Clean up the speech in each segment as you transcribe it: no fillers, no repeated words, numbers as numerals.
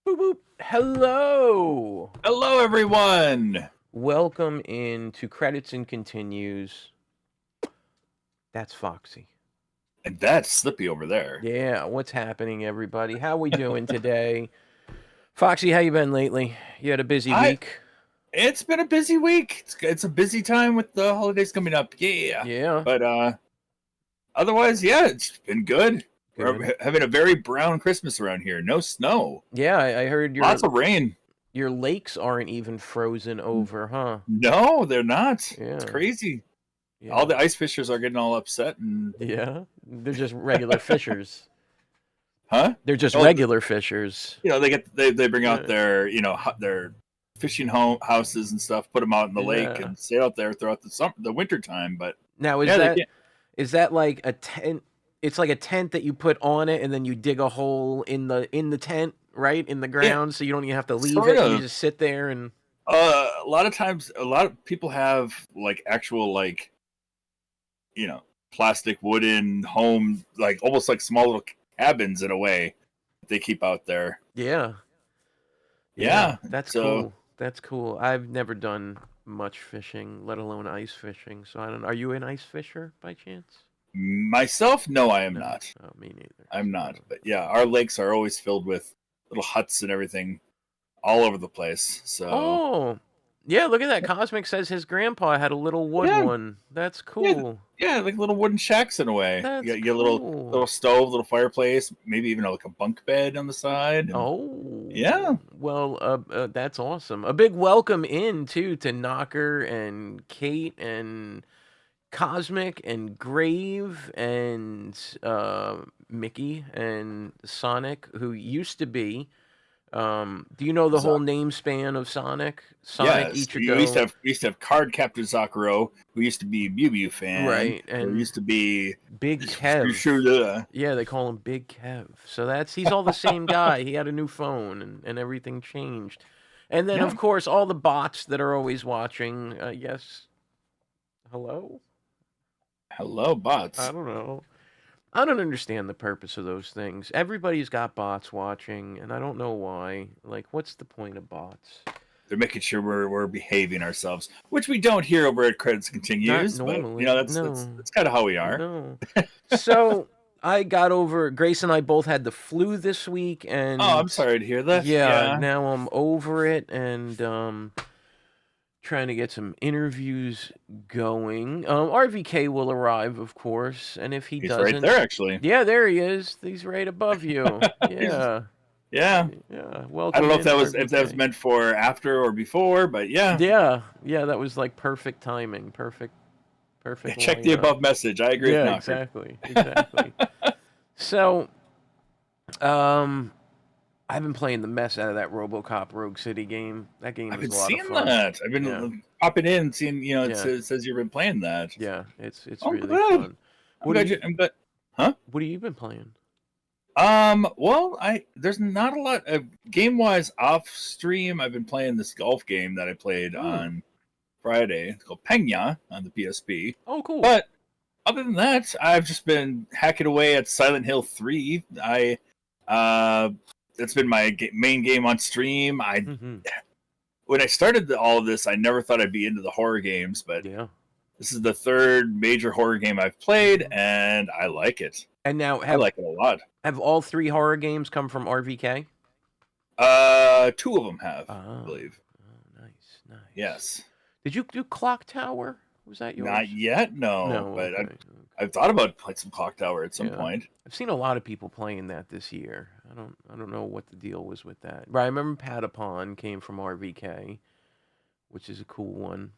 Boop, boop. Hello. Hello, everyone. Welcome into Credits and Continues. That's Foxy. And that's Slippy over there. Yeah, what's happening, everybody? How we doing today? Foxy, how you been lately? You had a busy week? It's been a busy week. It's a busy time with the holidays coming up. Yeah. Yeah. But otherwise, yeah, it's been good. We're having a very brown Christmas around here. No snow. Yeah, I heard lots of rain. Your lakes aren't even frozen over, huh? No, they're not. Yeah. It's crazy. Yeah. All the ice fishers are getting all upset and yeah, they're just regular fishers. Huh? They're just regular fishers. You know, they bring out their their fishing houses and stuff, put them out in the lake and stay out there throughout the winter time. But now is that like a tent? It's like a tent that you put on it, and then you dig a hole in the tent, right, in the ground, so you don't even have to leave it. You just sit there and. A lot of times, a lot of people have like actual plastic wooden home, like almost like small little cabins in a way that they keep out there. Yeah. That's cool. That's cool. I've never done much fishing, let alone ice fishing. So I don't. Are you an ice fisher by chance? Myself, no, I am not. Oh, me neither. I'm not. But yeah, our lakes are always filled with little huts and everything all over the place. So. Oh. Yeah, look at that. Cosmic says his grandpa had a little wood one. That's cool. Yeah, like little wooden shacks in a way. That's you get a little stove, little fireplace, maybe even like a bunk bed on the side. Oh. Yeah. Well, that's awesome. A big welcome in, too, to Knocker and Kate and Cosmic and Grave and Mickey and Sonic, who used to be. Do you know the whole name span of Sonic? Sonic Ichigo. We used to have Card Captain Sakuro, who used to be Mew Mew fan. Right, and there used to be Big Kev. Yeah, they call him Big Kev. So he's all the same guy. He had a new phone and everything changed. And then of course all the bots that are always watching. Yes. Hello? Hello, bots. I don't know. I don't understand the purpose of those things. Everybody's got bots watching, and I don't know why. Like, what's the point of bots? They're making sure we're behaving ourselves, which we don't hear over at Credits Continues. Not normally. But, that's kind of how we are. No. So I got over. Grace and I both had the flu this week, and I'm sorry to hear that. Yeah. Now I'm over it, and trying to get some interviews going. RVK will arrive, of course, and if he's doesn't, right there, actually. Yeah, there he is. He's right above you. Yeah. Yeah. Well, I don't know if that was meant for after or before, but yeah. Yeah. That was like perfect timing. Perfect. Yeah, check the above message. I agree. Yeah, with exactly. So, I've been playing the mess out of that RoboCop Rogue City game. That game is a lot of fun. I've been popping in and seeing. It says you've been playing that. Yeah, it's really fun. I'm glad. Huh? What have you been playing? Well, there's not a lot of game-wise off stream. I've been playing this golf game that I played on Friday. It's called Pena on the PSP. Oh, cool. But other than that, I've just been hacking away at Silent Hill 3. That's been my main game on stream. When I started all of this, I never thought I'd be into the horror games, but this is the third major horror game I've played, and I like it. And now I like it a lot. Have all 3 horror games come from RVK? 2 of them have, I believe. Oh, nice. Yes. Did you do Clock Tower? Was that yours? Not yet, no. But okay. I've thought about playing some Clock Tower at some point. I've seen a lot of people playing that this year. I don't know what the deal was with that. But I remember Patapon came from RVK, which is a cool one.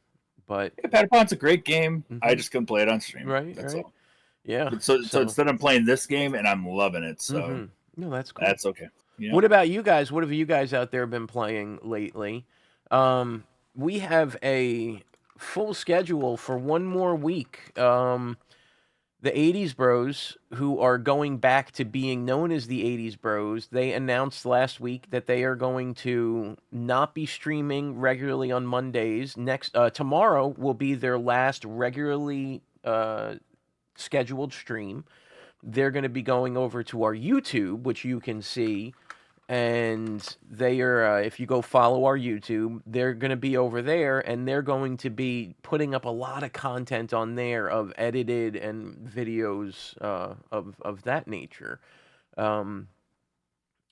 But Patapon's a great game. I just couldn't play it on stream. Right. That's all. Yeah. So instead I'm playing this game and I'm loving it. So no, that's cool. That's okay. Yeah. What about you guys? What have you guys out there been playing lately? We have a full schedule for one more week. the 80s Bros, who are going back to being known as the 80s Bros, they announced last week that they are going to not be streaming regularly on Mondays. Tomorrow will be their last regularly scheduled stream. They're going to be going over to our YouTube, which you can see, and they are if you go follow our YouTube, they're going to be over there, and they're going to be putting up a lot of content on there of edited and videos of that nature, um,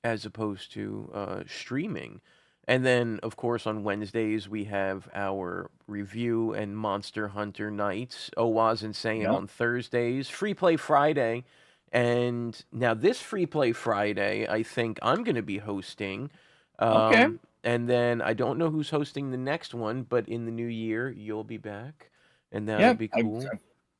as opposed to streaming. And then, of course, on Wednesdays we have our review and Monster Hunter nights. Owaz and Saying Yep. on Thursdays, Free Play Friday. And now this Free Play Friday, I think I'm going to be hosting. Okay. And then I don't know who's hosting the next one, but in the new year you'll be back, and that'll Yep. be I've cool.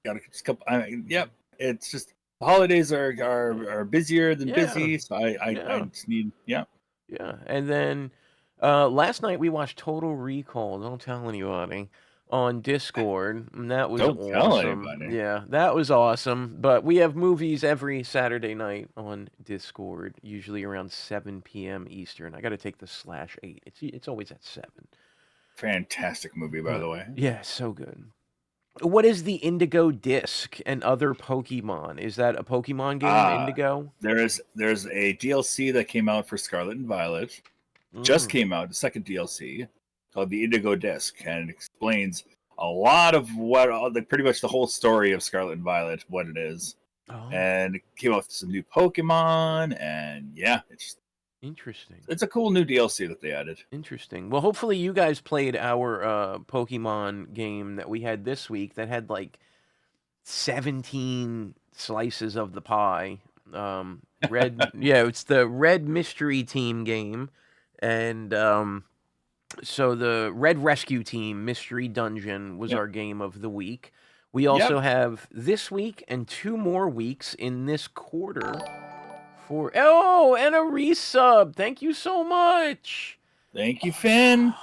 got a couple. Yep. It's just the holidays are busier than Yeah, busy, so I yeah, just need. Yeah. yeah. And then last night we watched Total Recall. Don't tell anybody. On Discord, and that was Don't tell awesome. anybody. Yeah, that was awesome. But we have movies every Saturday night on Discord, usually around 7 p.m. Eastern. I got to take the /8. It's always at 7. Fantastic movie, by the way. Yeah, so good. What is the Indigo Disc and other Pokemon? Is that a Pokemon game, Indigo? There's a DLC that came out for Scarlet and Violet. Just came out, the second DLC called the Indigo Disc, and it explains a lot of pretty much the whole story of Scarlet and Violet, what it is. Oh, And it came out with some new Pokemon, and yeah, interesting. it's a cool new DLC that they added. Interesting. Well, hopefully you guys played our Pokemon game that we had this week that had like 17 slices of the pie. Red, yeah, it's the Red Mystery Team game, and so the Red Rescue Team Mystery Dungeon was Yep. our game of the week. We also Yep. have this week and 2 more weeks in this quarter for and a resub. Thank you so much. Thank you, Finn.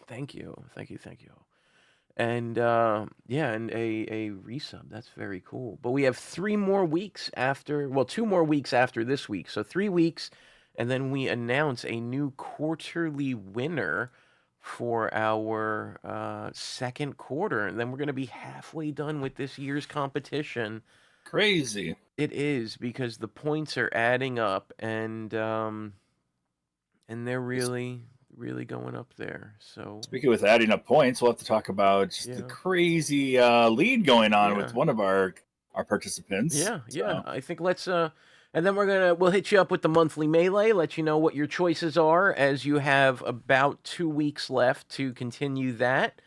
Thank you. And yeah, and a resub. That's very cool. But we have 3 more weeks after, well, 2 more weeks after this week. So 3 weeks, and then we announce a new quarterly winner for our second quarter. And then we're going to be halfway done with this year's competition. Crazy. It is, because the points are adding up, and they're really going up there. So Speaking with adding up points, we'll have to talk about just the crazy lead going on with one of our participants. Yeah. I think let's and then we'll hit you up with the monthly melee, let you know what your choices are, as you have about 2 weeks left to continue that.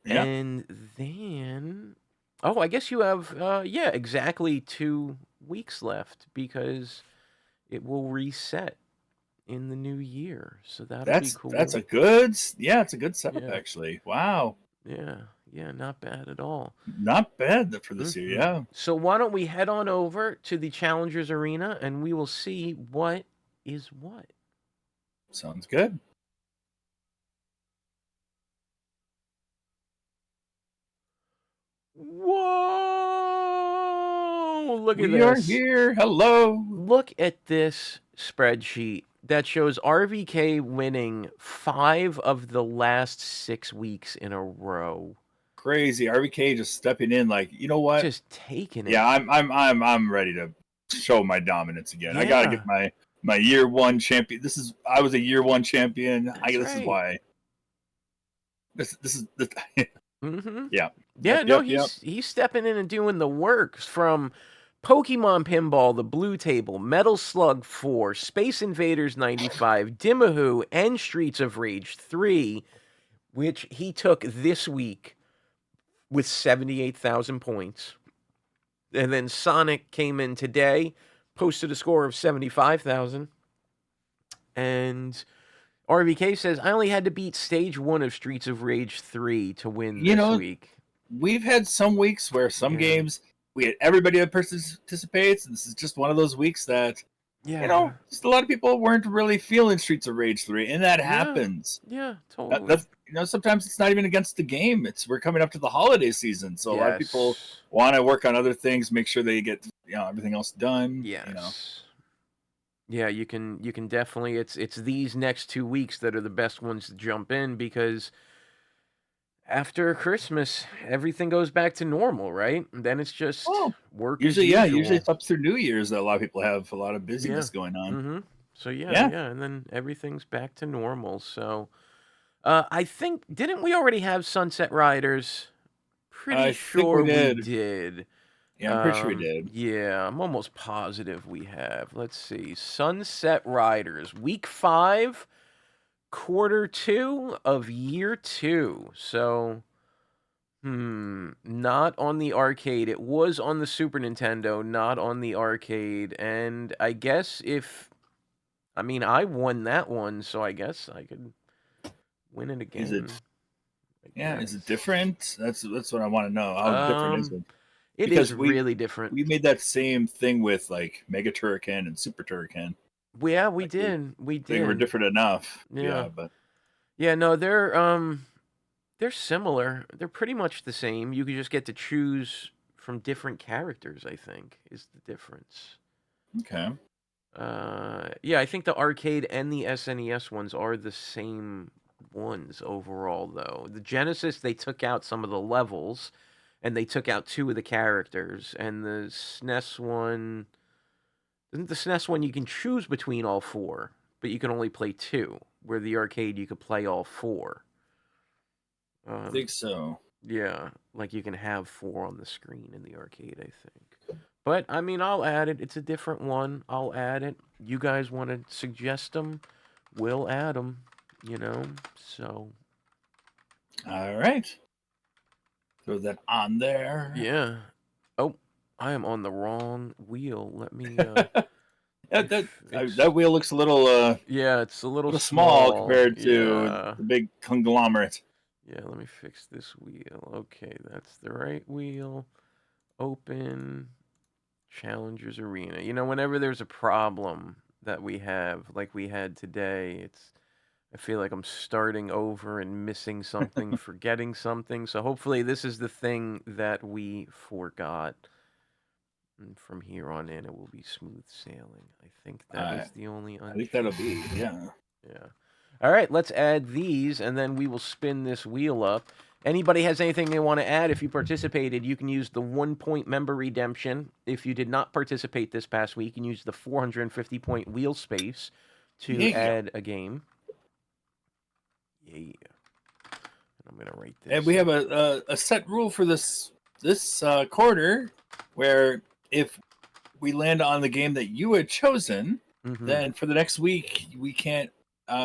Yeah. And then I guess you have exactly 2 weeks left, because it will reset in the new year. So that'll be cool. That's a good setup, actually. Wow. Yeah, not bad at all. Not bad for this year, yeah. So why don't we head on over to the Challengers Arena, and we will see what is what. Sounds good. Whoa! Look at this. We are here. Hello. Look at this spreadsheet that shows RVK winning 5 of the last 6 weeks in a row. Crazy. RVK just stepping in, like, you know what? Just taking it. Yeah, I'm ready to show my dominance again. Yeah. I gotta get my year 1 champion. I was a year 1 champion. This is why. This is the Yeah. He's stepping in and doing the works, from Pokemon Pinball, the Blue Table, Metal Slug 4, Space Invaders 95, Dimahoo, and Streets of Rage 3, which he took this week with 78,000 points. And then Sonic came in today, posted a score of 75,000. And RVK says, I only had to beat stage 1 of Streets of Rage 3 to win this week. We've had some weeks where some games we had everybody that participates, and this is just one of those weeks that Yeah. just a lot of people weren't really feeling Streets of Rage 3, and that Yeah. happens. Yeah, totally. That's sometimes it's not even against the game. We're coming up to the holiday season, so a lot of people Yes. want to work on other things, make sure they get everything else done. Yes. Yeah, you can definitely it's these next 2 weeks that are the best ones to jump in because after Christmas, everything goes back to normal, right? And then it's just Well, work as usually usual. it's up through New Year's that a lot of people have a lot of Yeah. busyness going on. So yeah, Yeah, yeah, and then everything's back to normal. So I think didn't we already have Sunset Riders? Pretty I think we sure we did. did. Yeah, I'm pretty sure we did. Yeah, I'm almost positive we have. Let's see. Sunset Riders, week 5, quarter 2 of year 2. So, not on the arcade. It was on the Super Nintendo, not on the arcade. And I guess I mean, I won that one, so I guess I could win it Is again. it? I Yeah, is it guess. different? That's what I want to know. How different is Um, it? it is Because we really different. we made that same thing with like Mega Turrican and Super Turrican. Well, yeah, we Like we did. We they were did. different enough. Yeah. Yeah, but Yeah, no, they're similar. They're pretty much the same. You could just get to choose from different characters, I think, is the difference. okay. Yeah, I think the arcade and the SNES ones are the same ones overall, though. The Genesis, they took out some of the levels, and they took out 2 of the characters. And the SNES one, isn't the SNES one you can choose between all 4, but you can only play 2, where the arcade you could play all 4. I Um, think so. Yeah, like you can have 4 on the screen in the arcade, I think. But I mean, I'll add it. It's a different one. I'll add it. You guys want to suggest them? We'll add them. You know. So All right. Throw that on there. yeah. Oh, I am on the wrong wheel. Let me that, that fix. that wheel looks Yeah, it's a little little small small. compared to Yeah. the big conglomerate. Yeah. Let me fix this wheel. Okay, that's the right wheel. Open. Challengers Arena. You know, whenever there's a problem that we have, like we had today, I feel like I'm starting over and missing something, forgetting something. So hopefully this is the thing that we forgot. And from here on in, it will be smooth sailing. I think that is the only I think that'll unchanged be, one. yeah. Yeah. All right, let's add these, and then we will spin this wheel up. Anybody has anything they want to add? If you participated, you can use the 1 point member redemption. If you did not participate this past week, you can use the 450-point wheel space to Yeah. add a game. Yeah. I'm going to write this. And we have a set rule for this quarter where if we land on the game that you had chosen, then for the next week we can't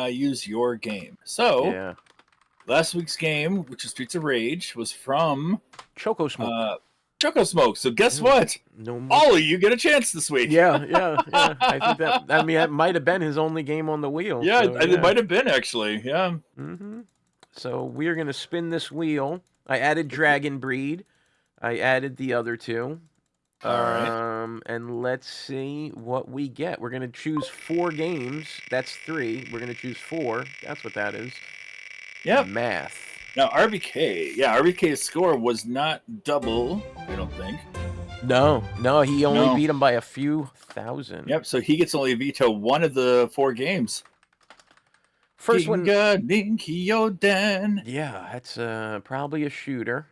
use your game. So yeah. last week's game, which is Streets of Rage, was from Choco Smoke. Choco Smoke. So guess what? No more. All of you get a chance this week. Yeah. I think that might have been his only game on the wheel. Yeah, so, it might have been actually. Yeah. So we're gonna spin this wheel. I added Dragon Breed. I added the other 2. All right. And let's see what we get. We're gonna choose 4 games. That's 3. We're gonna choose 4. That's what that is. Yep. Math. Now RBK's score was not double, I don't think. No, he only beat him by a few thousand. Yep, so he gets only veto one of the 4 games. First one. Kyoden. Yeah, that's probably a shooter.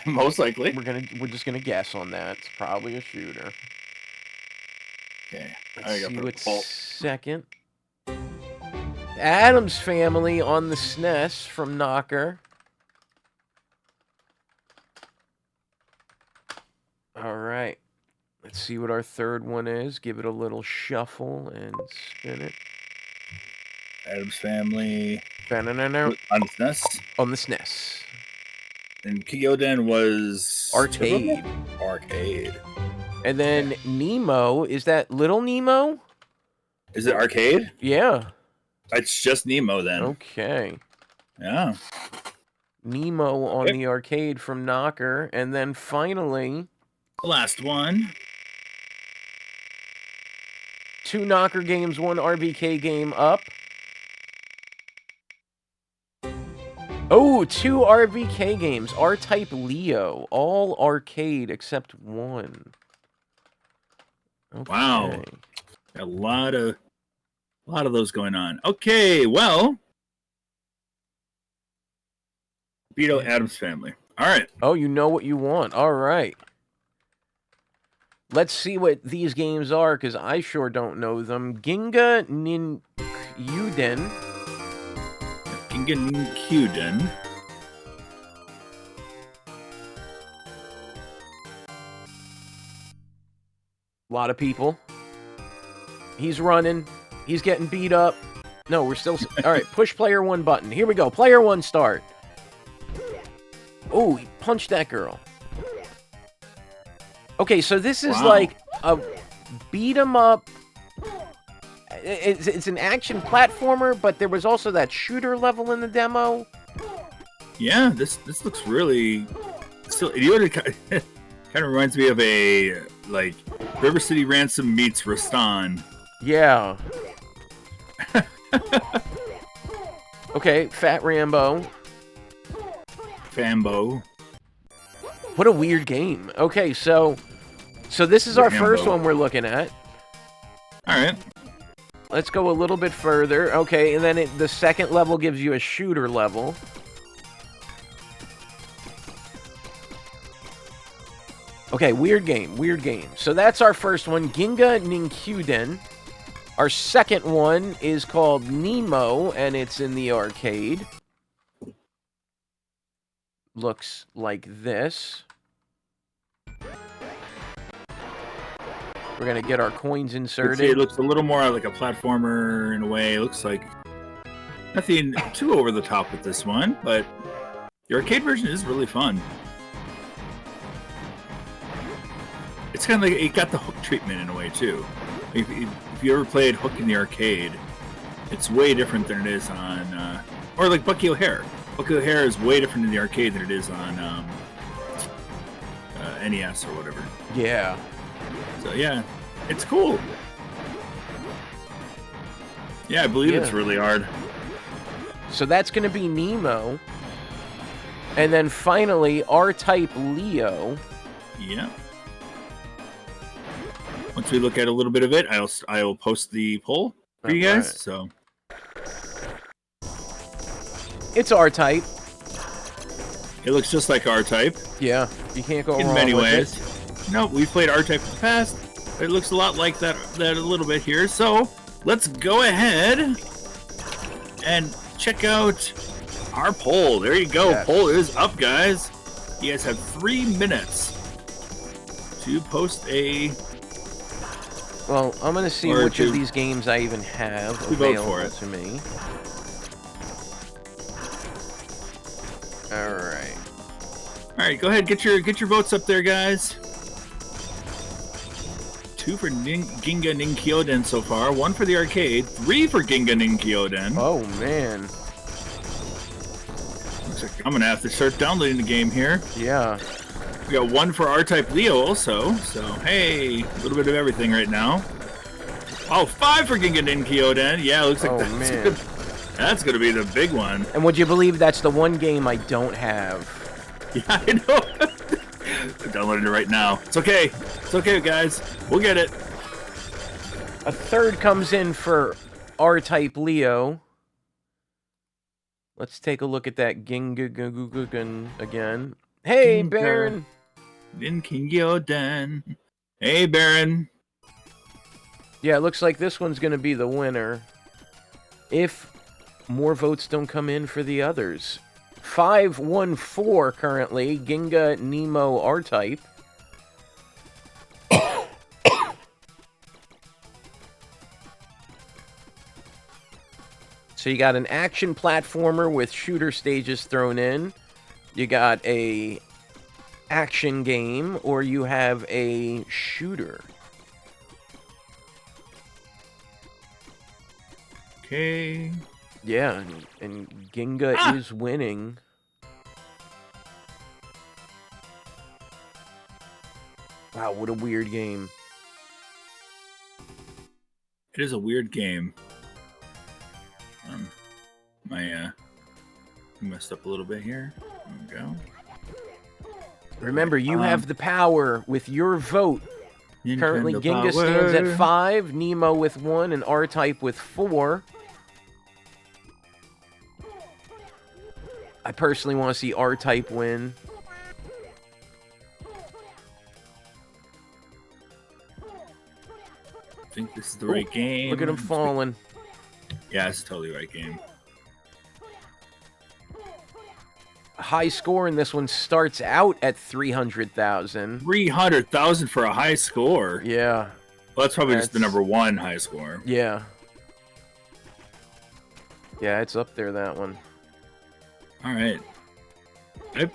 Most likely. We're just gonna guess on that. It's probably a shooter. Okay. Let's see what's second. Adam's Family on the SNES from Knocker. All right. Let's see what our third one is. Give it a little shuffle and spin it. Adam's Family. On the SNES? On the SNES. And Kyoden was... Arcade. And then Nemo. Is that Little Nemo? Is it arcade? Yeah. It's just Nemo then. Okay. Yeah. Nemo on the arcade from Knocker. And then finally... the last one. 2 Knocker games, 1 RVK game up. Oh, 2 RVK games. R-Type Leo. All arcade except 1. Okay. Wow. A lot of those going on. Okay, well, Beto Adams Family. All right. Oh, you know what you want. All right. Let's see what these games are, because I sure don't know them. Ginga Ninkuden. Ginga Ninkuden. A lot of people. He's running. He's getting beat up. No, we're still... All right, push player 1 button. Here we go. Player 1 start. Oh, he punched that girl. Okay, so this is like a beat 'em up. It's an action platformer, but there was also that shooter level in the demo. Yeah, this looks really. Still, it kind of reminds me of a like River City Ransom meets Rastan. Yeah. Okay, Fat Rambo. Fambo. What a weird game. Okay, so this is our first one we're looking at. All right. Let's go a little bit further. Okay, and then the second level gives you a shooter level. Okay, weird game, weird game. So that's our first one, Ginga Ninkuden. Our second one is called Nemo, and it's in the arcade. Looks like this. We're going to get our coins inserted. It looks a little more like a platformer in a way. It looks like nothing too over the top with this one, but the arcade version is really fun. It's kind of like it got the Hook treatment in a way too. If you ever played Hook in the arcade, it's way different than it is on, or like Bucky O'Hare. Bucky O'Hare is way different in the arcade than it is on NES or whatever. Yeah. So yeah, it's cool. Yeah, I believe it's really hard. So that's going to be Nemo. And then finally, R-Type Leo. Yeah. Once we look at a little bit of it, I'll post the poll for you guys. Right. So it's R-Type. It looks just like R-Type. Yeah, you can't go wrong in many with ways. It. No, we've played R-Type in the past. It looks a lot like that a little bit here. So let's go ahead and check out our poll. There you go. Yes. Poll is up, guys. You guys have 3 minutes to post a... Well, I'm going to see which of these games I even have available to me. All right. All right, go ahead. Get your votes up there, guys. 2 for Ginga Ninkyoden so far. 1 for the arcade. 3 for Ginga Ninkyoden. Oh, man. Looks like I'm going to have to start downloading the game here. Yeah. We got 1 for R-Type Leo also. So, hey, a little bit of everything right now. Oh, 5 for Ginga Ninkyoden. Yeah, looks like that's going to be the big one. And would you believe that's the one game I don't have? Yeah, I know. I'm downloading it right now. It's okay. It's okay, guys. We'll get it. A third comes in for R-Type Leo. Let's take a look at that Ginga again. Hey, Baron. Ninkyoden. Hey, Baron. Yeah, it looks like this one's going to be the winner. If more votes don't come in for the others. 5-1-4 currently. Ginga Nemo R-Type. So you got an action platformer with shooter stages thrown in. You got a action game, or you have a shooter. Okay. Yeah, and Ginga is winning. Wow, what a weird game. It is a weird game. My messed up a little bit here. There we go. Remember, you have the power with your vote. Nintendo Currently, Ginga power. stands at 5, Nemo with 1, and R-Type with 4. I personally want to see R-Type win. I think this is the right game. Look at him falling. Yeah, it's totally the right game. High score in this one starts out at 300,000. 300,000 for a high score. Yeah. Well, that's probably just the number 1 high score. Yeah. Yeah, it's up there, that one. All right. I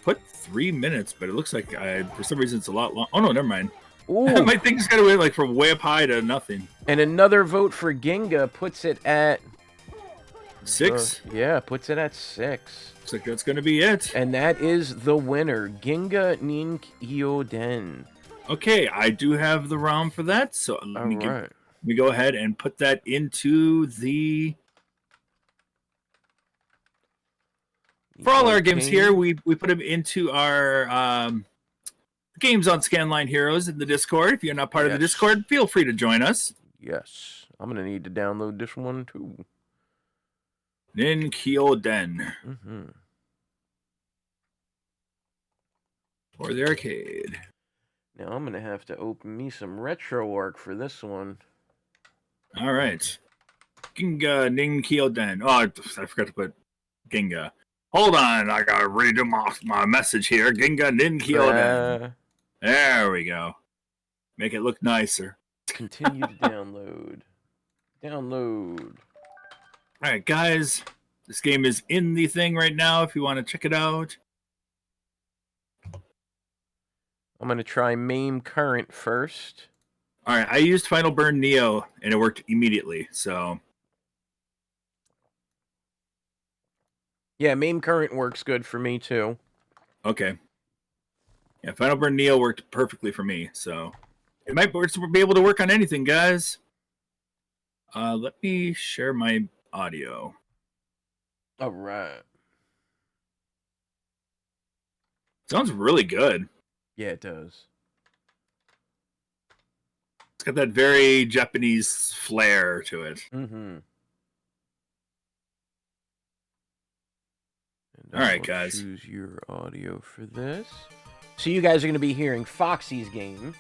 put 3 minutes, but it looks like for some reason it's a lot long. Oh, no, never mind. Ooh. My thing just got away like from way up high to nothing. And another vote for Ginga puts it at 6? Yeah, puts it at 6. Looks like that's going to be it. And that is the winner, Ginga Ninkyoden. Okay, I do have the ROM for that, so let me go ahead and put that into the... For all our games here, we put them into our Games on Scanline Heroes in the Discord. If you're not part of the Discord, feel free to join us. Yes. I'm going to need to download this one, too. Ninkyoden. Mm-hmm. For the arcade. Now I'm going to have to open me some RetroArch for this one. All right. Ginga Ninkyoden. Oh, I forgot to put Ginga. Hold on, I got to read my message here. Ginga Ninkyoden. There we go. Make it look nicer. Continue to download. Download. All right, guys. This game is in the thing right now if you want to check it out. I'm going to try MAME Current first. All right, I used Final Burn Neo, and it worked immediately, so... Yeah, MAME Current works good for me, too. Okay. Yeah, Final Burn Neo worked perfectly for me, so... It might be able to work on anything, guys. Let me share my audio. All right. Sounds really good. Yeah, it does. It's got that very Japanese flair to it. Mm-hmm. All right, guys. Choose your audio for this. So you guys are going to be hearing Foxy's game.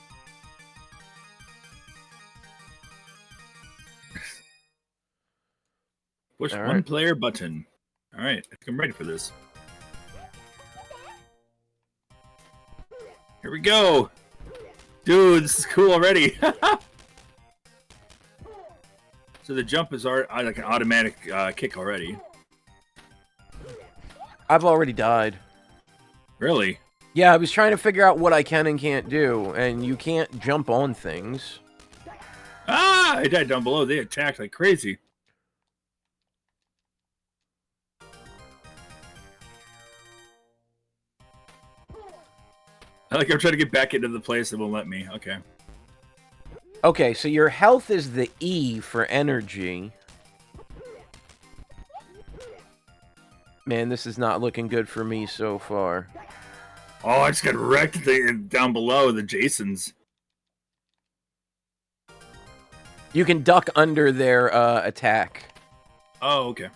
Push one player button. All right, I think I'm ready for this. Here we go. Dude, this is cool already. So the jump is like an automatic kick already. I've already died. Really? Yeah, I was trying to figure out what I can and can't do, and you can't jump on things. Ah, I died down below. They attacked like crazy. I'm trying to get back into the place. It won't let me. Okay. Okay, so your health is the E for energy. Man, this is not looking good for me so far. Oh, I just got wrecked down below, the Jasons. You can duck under their attack. Oh, okay.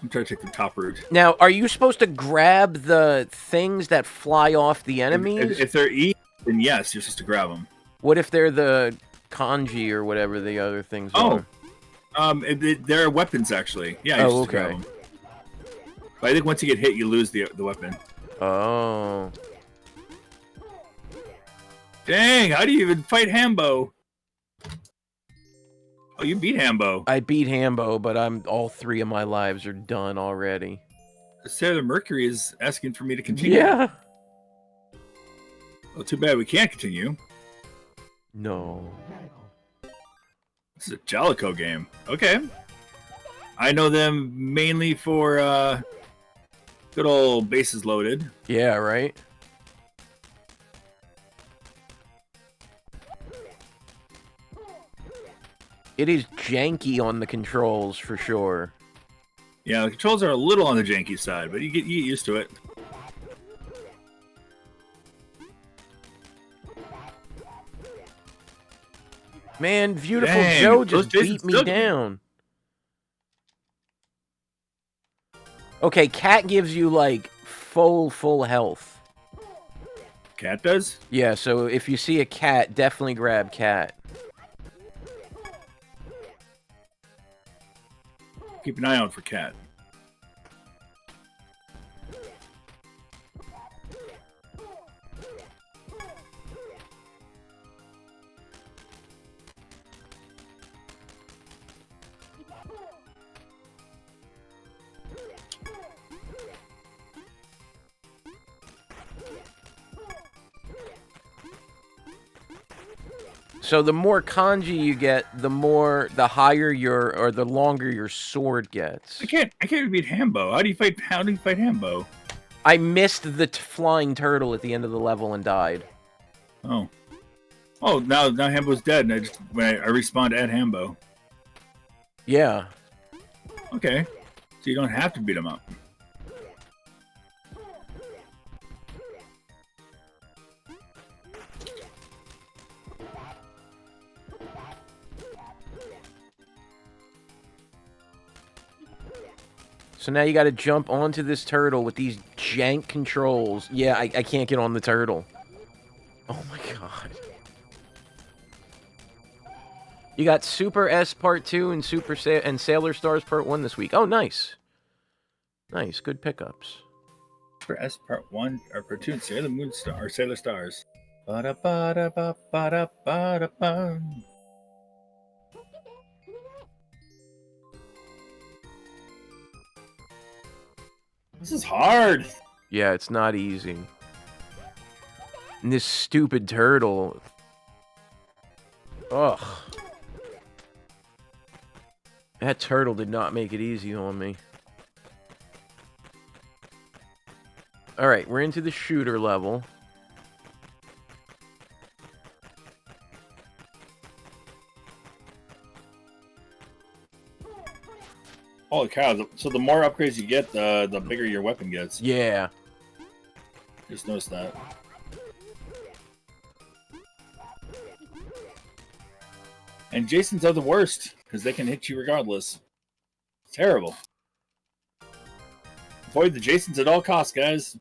I'm trying to take the top route. Now, are you supposed to grab the things that fly off the enemies? If they're E, then yes, you're supposed to grab them. What if they're the kanji or whatever the other things are? They're weapons, actually. Yeah, you're supposed to grab them. But I think once you get hit, you lose the weapon. Oh. Dang, how do you even fight Hambo? Oh, you beat Hambo. I beat Hambo, but all 3 of my lives are done already. Sailor Mercury is asking for me to continue. Yeah. Well, too bad we can't continue. No. This is a Jalico game. Okay. I know them mainly for good old bases loaded. Yeah, right? It is janky on the controls for sure. Yeah, the controls are a little on the janky side, but you get used to it. Man, Beautiful Dang, Joe just Jason's beat me still down. Okay, cat gives you, like, full health. Cat does? Yeah, so if you see a cat, definitely grab cat. Keep an eye out for cat. So the more kanji you get, the higher or the longer your sword gets. I can't beat Hambo. How do you fight Hambo? I missed the flying turtle at the end of the level and died. Oh. Oh, now Hambo's dead, and I respawned at Hambo. Yeah. Okay. So you don't have to beat him up. So now you gotta jump onto this turtle with these jank controls. Yeah, I can't get on the turtle. Oh my god. You got Super S Part 2 and Sailor Stars Part 1 this week. Oh, nice. Nice, good pickups. For S Part 1 or Part 2 and Sailor Stars. This is hard. Yeah, it's not easy. And this stupid turtle. Ugh. That turtle did not make it easy on me. Alright, we're into the shooter level. Holy cow. So the more upgrades you get, the bigger your weapon gets. Yeah. Just noticed that. And Jasons are the worst, because they can hit you regardless. It's terrible. Avoid the Jasons at all costs, guys.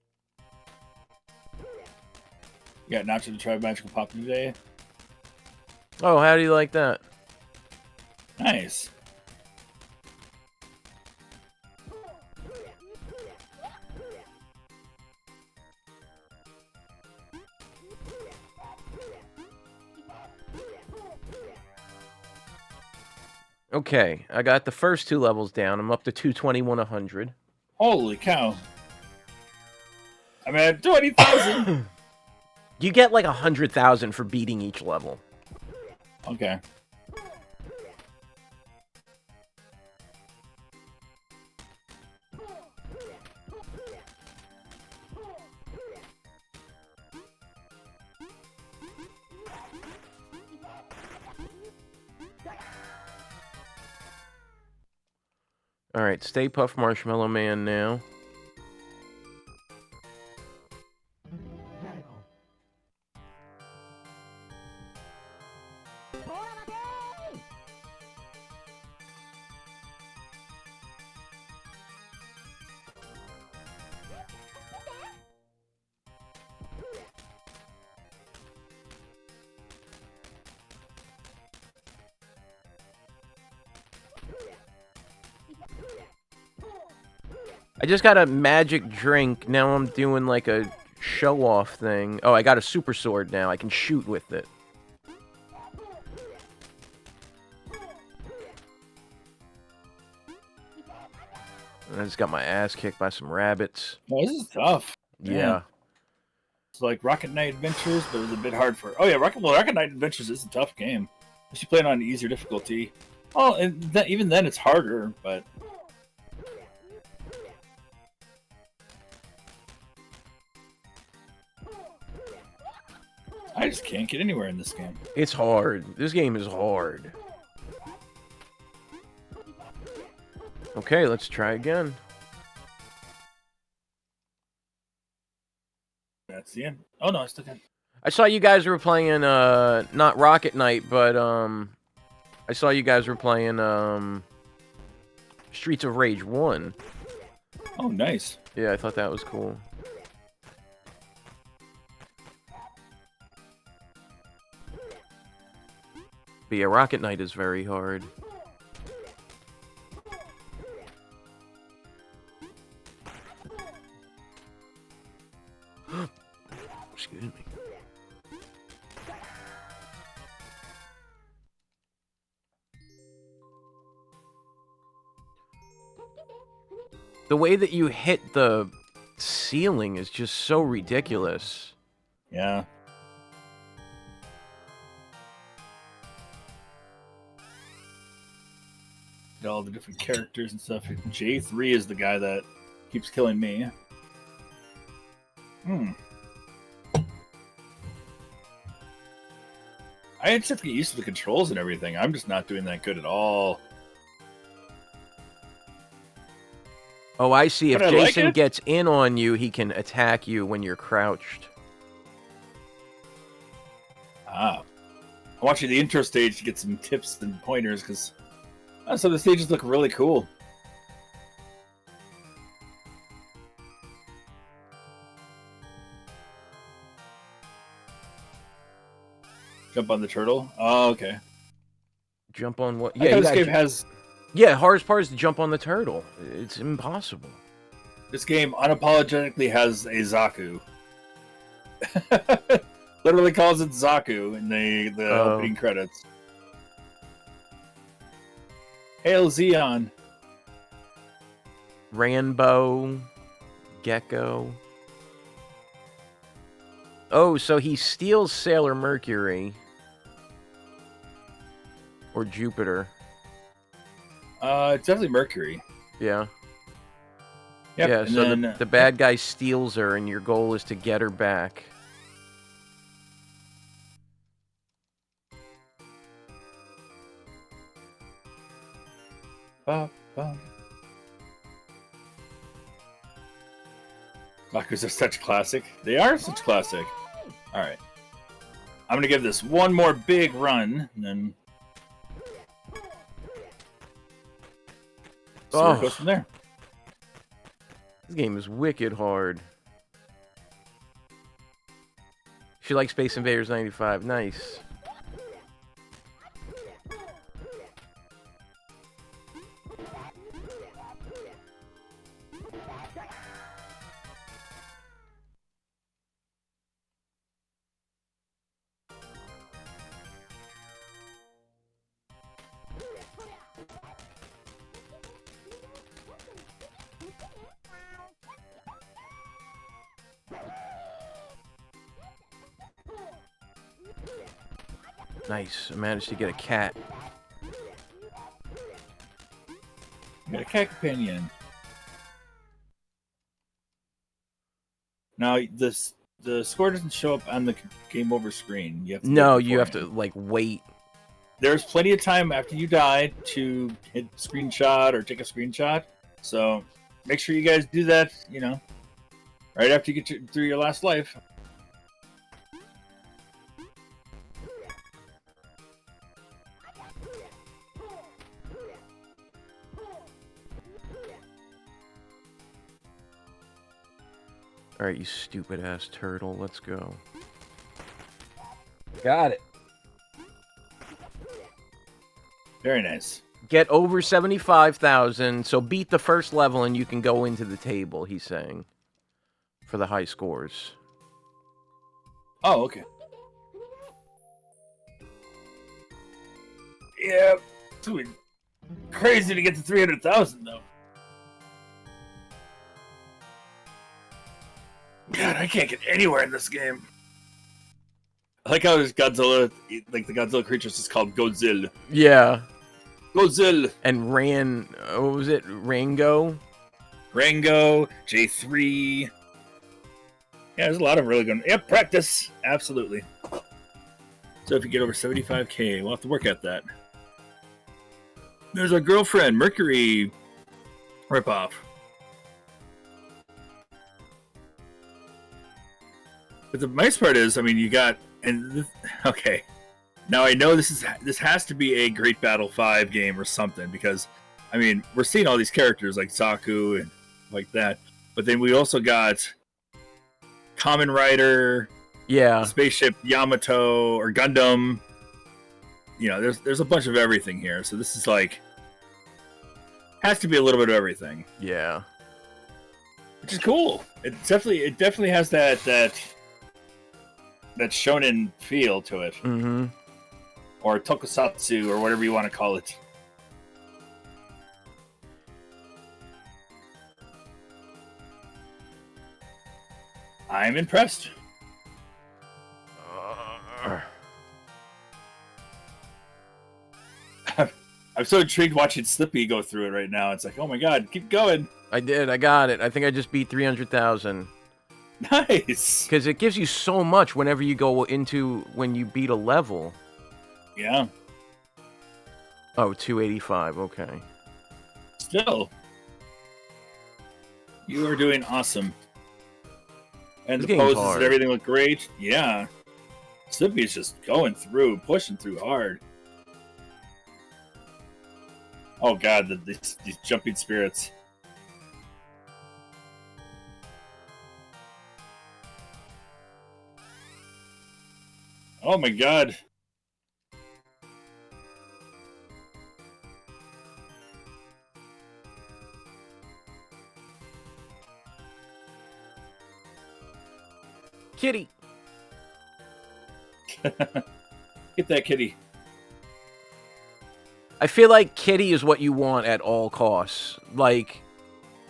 You got Nacho to try Magical Pop today. Oh, how do you like that? Nice. Okay, I got the first 2 levels down. I'm up to 221, 100. Holy cow. I'm at 20,000. You get like 100,000 for beating each level. Okay. Alright, Stay Puft Marshmallow Man now. I just got a magic drink. Now I'm doing like a show-off thing. Oh, I got a super sword now. I can shoot with it. I just got my ass kicked by some rabbits. Oh, this is tough. Yeah. It's like Rocket Knight Adventures, but it was a bit hard for... Oh yeah, Rocket Knight Adventures is a tough game. Unless you play it on easier difficulty. Oh, and even then it's harder, but... I just can't get anywhere in this game. It's hard. This game is hard. Okay, let's try again. That's the end. Oh no, I still can. I saw you guys were playing not Rocket Knight, but I saw you guys were playing Streets of Rage 1. Oh, nice. Yeah, I thought that was cool. But yeah, Rocket Knight is very hard. Excuse me. The way that you hit the ceiling is just so ridiculous. Yeah. Got all the different characters and stuff. J3 is the guy that keeps killing me. I just have to get used to the controls and everything. I'm just not doing that good at all. Oh, I see. If But I Jason like it. gets in on you, he can attack you when you're crouched. Ah. I'm watching the intro stage to get some tips and pointers, because some of the stages look really cool. Jump on the turtle? Oh, okay. Jump on what? Yeah, Yeah, this game has... Yeah, hardest part is to jump on the turtle. It's impossible. This game unapologetically has a Zaku. Literally calls it Zaku in the opening credits. Hail Zeon. Rainbow. Gecko. Oh, so he steals Sailor Mercury. Or Jupiter. It's definitely Mercury. Yeah. Yep, yeah, so then, the bad guy steals her, and your goal is to get her back. Zaku's are such classic. They are such classic. Alright. I'm going to give this one more big run, and then... see where it goes from there. This game is wicked hard. She likes Space Invaders 95. Nice. Nice. I managed to get a cat. Got a cat companion. Now, the score doesn't show up on the game over screen. You have to you have to, like, wait. There's plenty of time after you die to hit screenshot or take a screenshot. So make sure you guys do that, right after you get through your last life. Alright, you stupid-ass turtle. Let's go. Got it. Very nice. Get over 75,000, so beat the first level and you can go into the table, he's saying. For the high scores. Oh, okay. Yeah, it's crazy to get to 300,000, though. God, I can't get anywhere in this game. I like how there's Godzilla, like the Godzilla creatures is called Godzilla. Yeah. Godzilla. And what was it? Rango? Rango, J3. Yeah, there's a lot of really good. Yep, practice. Absolutely. So if you get over 75K, we'll have to work at that. There's our girlfriend, Mercury. Rip off. But the nice part is, I mean, you got okay. Now I know this has to be a Great Battle 5 game or something, because I mean we're seeing all these characters like Zaku and like that, but then we also got Kamen Rider, Spaceship Yamato or Gundam. You know, there's a bunch of everything here, so this is like has to be a little bit of everything. Yeah, which is cool. It definitely has that shonen feel to it. Mm-hmm. Or tokusatsu, or whatever you want to call it. I'm impressed. I'm so intrigued watching Slippy go through it right now. It's like, oh my god, keep going. I did. I got it. I think I just beat 300,000. Nice. Because it gives you so much whenever you go into when you beat a level. Yeah. Oh, 285. Okay. Still. You are doing awesome. And This the poses hard. and everything look great. Yeah. Slippy's just going through, pushing through hard. Oh god, these jumping spirits. Oh my god. Kitty. Get that kitty. I feel like kitty is what you want at all costs. Like,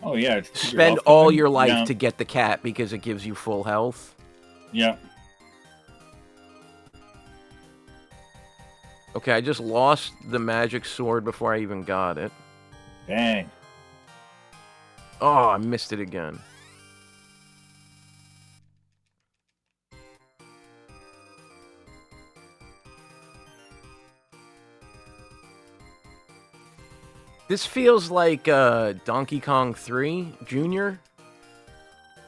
oh yeah, spend all your life to get the cat because it gives you full health. Yeah. Okay, I just lost the magic sword before I even got it. Dang. Oh, I missed it again. This feels like Donkey Kong 3 Jr.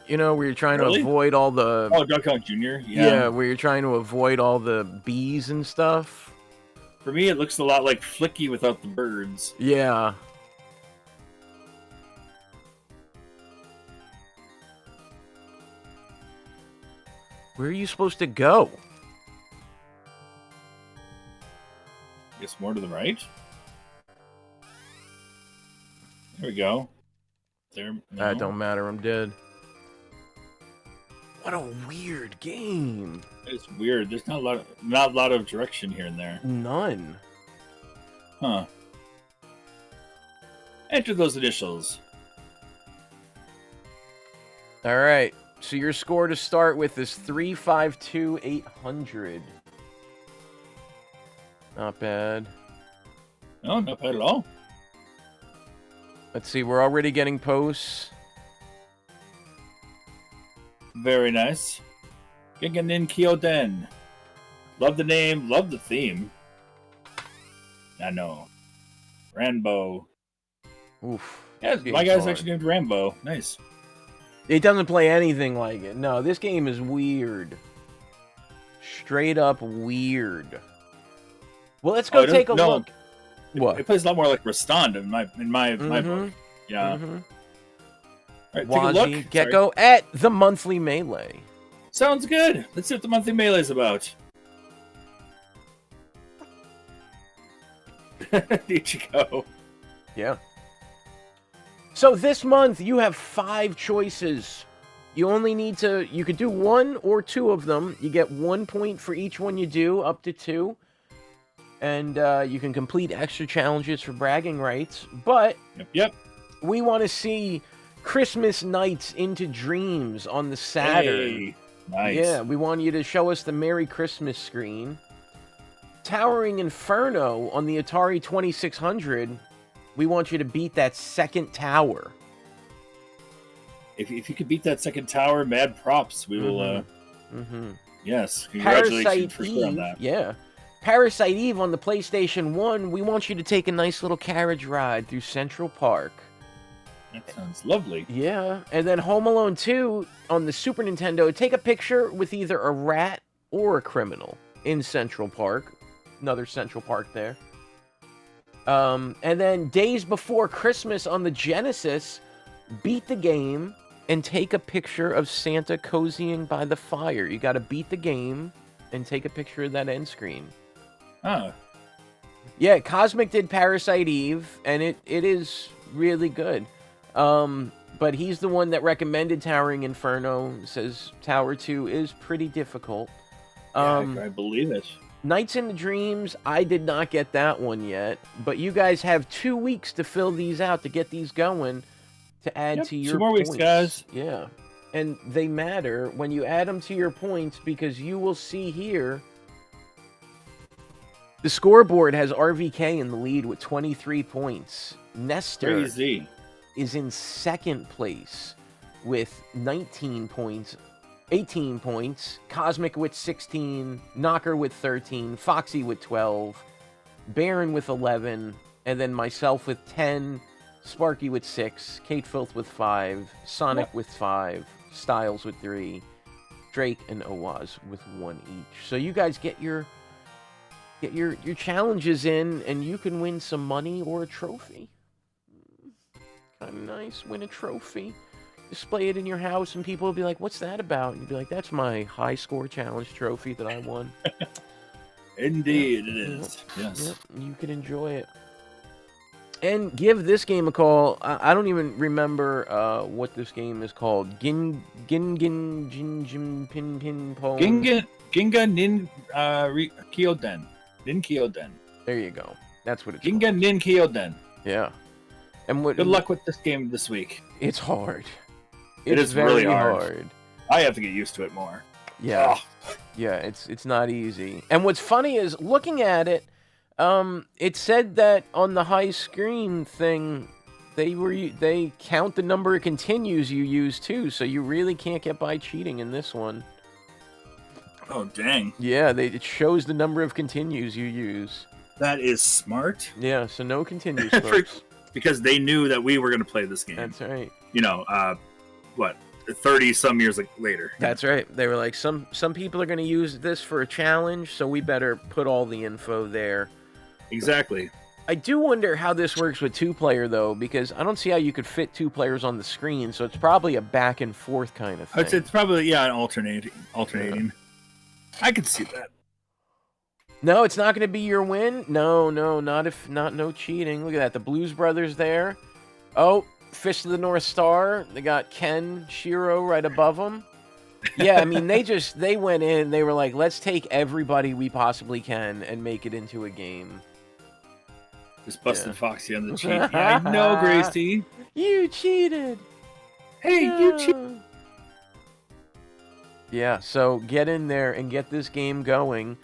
You know, where you're trying to avoid all the... Oh, Donkey Kong Jr.? Yeah, where you're trying to avoid all the bees and stuff. For me, it looks a lot like Flicky without the birds. Yeah. Where are you supposed to go? I guess more to the right? There we go. There. No. That don't matter. I'm dead. What a weird game. It's weird. There's not a lot of direction here and there. None. Huh. Enter those initials. All right. So your score to start with is 352,800. Not bad. No, not bad at all. Let's see. We're already getting posts. Very nice. Genganin Kyoden. Love the name, love the theme. I know. Rambo. Oof. Yeah, my guy's actually named Rambo. Nice. It doesn't play anything like it. No, this game is weird. Straight up weird. Well, let's go take a look. What? It plays a lot more like Restonda in my book. Yeah. All right, take a look. Gecko at the monthly melee. Sounds good. Let's see what the monthly melee is about. Ichigo. Yeah. So this month you have 5 choices. You only need to... You could do 1 or 2 of them. You get 1 point for each one you do, up to 2. And you can complete extra challenges for bragging rights. But yep. We want to see Christmas Nights into Dreams on the Saturn. Hey, nice. Yeah, we want you to show us the Merry Christmas screen. Towering Inferno on the Atari 2600. We want you to beat that second tower. If you could beat that second tower, mad props. We will... Yes, congratulations for sure on that. Yeah. Parasite Eve on the PlayStation 1. We want you to take a nice little carriage ride through Central Park. That sounds lovely. Yeah, and then Home Alone 2 on the Super Nintendo, take a picture with either a rat or a criminal in Central Park. Another Central Park there. And then Days Before Christmas on the Genesis, beat the game and take a picture of Santa cozying by the fire. You got to beat the game and take a picture of that end screen. Oh. Yeah, Cosmic did Parasite Eve, and it is really good. But he's the one that recommended Towering Inferno, says Tower 2 is pretty difficult. I believe it. Nights into Dreams, I did not get that one yet, but you guys have 2 weeks to fill these out, to get these going, to add to your 2 more points. weeks, guys. Yeah. And they matter when you add them to your points, because you will see here, the scoreboard has RVK in the lead with 23 points. Nestor is in second place with 19 points. 18 points, Cosmic with 16, Knocker with 13, Foxy with 12, Baron with 11, and then myself with 10, Sparky with 6, Kate Filth with 5, Sonic with 5, Styles with 3, Drake and Owaz with 1 each. So you guys get your challenges in, and you can win some money or a trophy. Kind of nice, win a trophy. Display it in your house, and people will be like, "What's that about?" And you'll be like, "That's my high score challenge trophy that I won." Indeed, it is. Yes. Yep, you can enjoy it. And give this game a call. I don't even remember what this game is called. Ginga Nin Kyoden. Nin Kyoden. There you go. That's what it's Ginga called. Nin Kyoden. Yeah. And what? Good luck with this game this week. It's hard. It is really hard. I have to get used to it more. Yeah. Oh. Yeah, it's not easy. And what's funny is, looking at it, it said that on the high screen thing, they count the number of continues you use too, so you really can't get by cheating in this one. Oh, dang. Yeah, it shows the number of continues you use. That is smart. Yeah, so no continues, folks. Because they knew that we were going to play this game. That's right. 30 some years later. That's right. They were like, some people are going to use this for a challenge, so we better put all the info there. Exactly. I do wonder how this works with 2-player, though, because I don't see how you could fit 2 players on the screen, so it's probably a back and forth kind of thing. It's probably, alternating. Yeah. I could see that. No, it's not going to be your win. No, no cheating. Look at that. The Blues Brothers there. Oh, Fish of the North Star. They got Ken Shiro right above them. Yeah, I mean, they went in. They were like, let's take everybody we possibly can and make it into a game. Just busting Foxy on the cheat. Yeah, I know, Gracie. You cheated. Hey, no. You cheated. Yeah, so get in there and get this game going.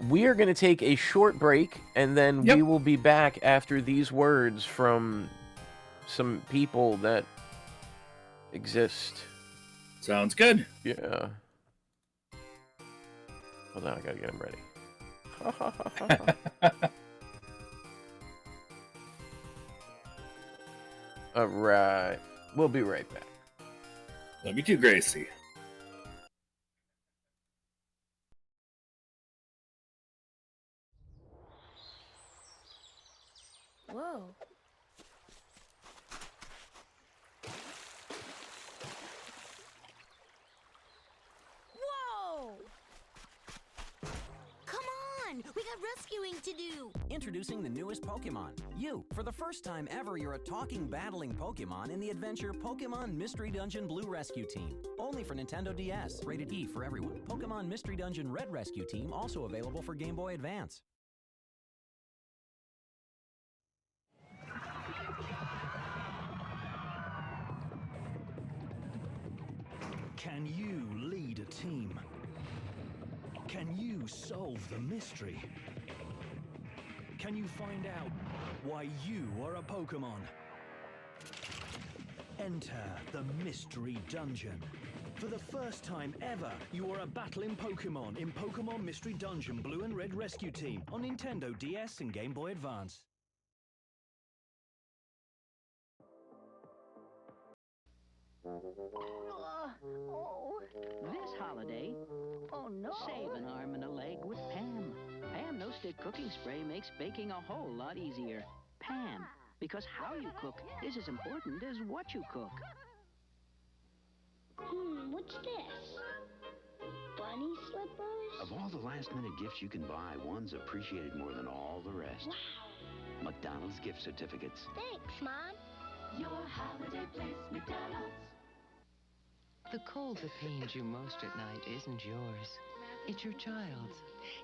We are going to take a short break, and then we will be back after these words from some people that exist. Sounds good. Yeah. Hold on, I gotta get him ready. Alright. We'll be right back. Love you too, Gracie. Whoa. Whoa! Come on! We got rescuing to do! Introducing the newest Pokemon. You, for the first time ever, you're a talking, battling Pokemon in the adventure Pokemon Mystery Dungeon Blue Rescue Team. Only for Nintendo DS. Rated E for everyone. Pokemon Mystery Dungeon Red Rescue Team, also available for Game Boy Advance. Can you lead a team? Can you solve the mystery? Can you find out why you are a Pokemon? Enter the Mystery Dungeon. For the first time ever, you are a battling Pokemon in Pokemon Mystery Dungeon Blue and Red Rescue Team on Nintendo DS and Game Boy Advance. This holiday, save an arm and a leg with Pam. Pam No-Stick Cooking Spray makes baking a whole lot easier. Pam, because how you cook is as important as what you cook. What's this? Bunny slippers? Of all the last-minute gifts you can buy, one's appreciated more than all the rest. Wow. McDonald's gift certificates. Thanks, Mom. Your holiday place, McDonald's. The cold that pains you most at night isn't yours. It's your child's.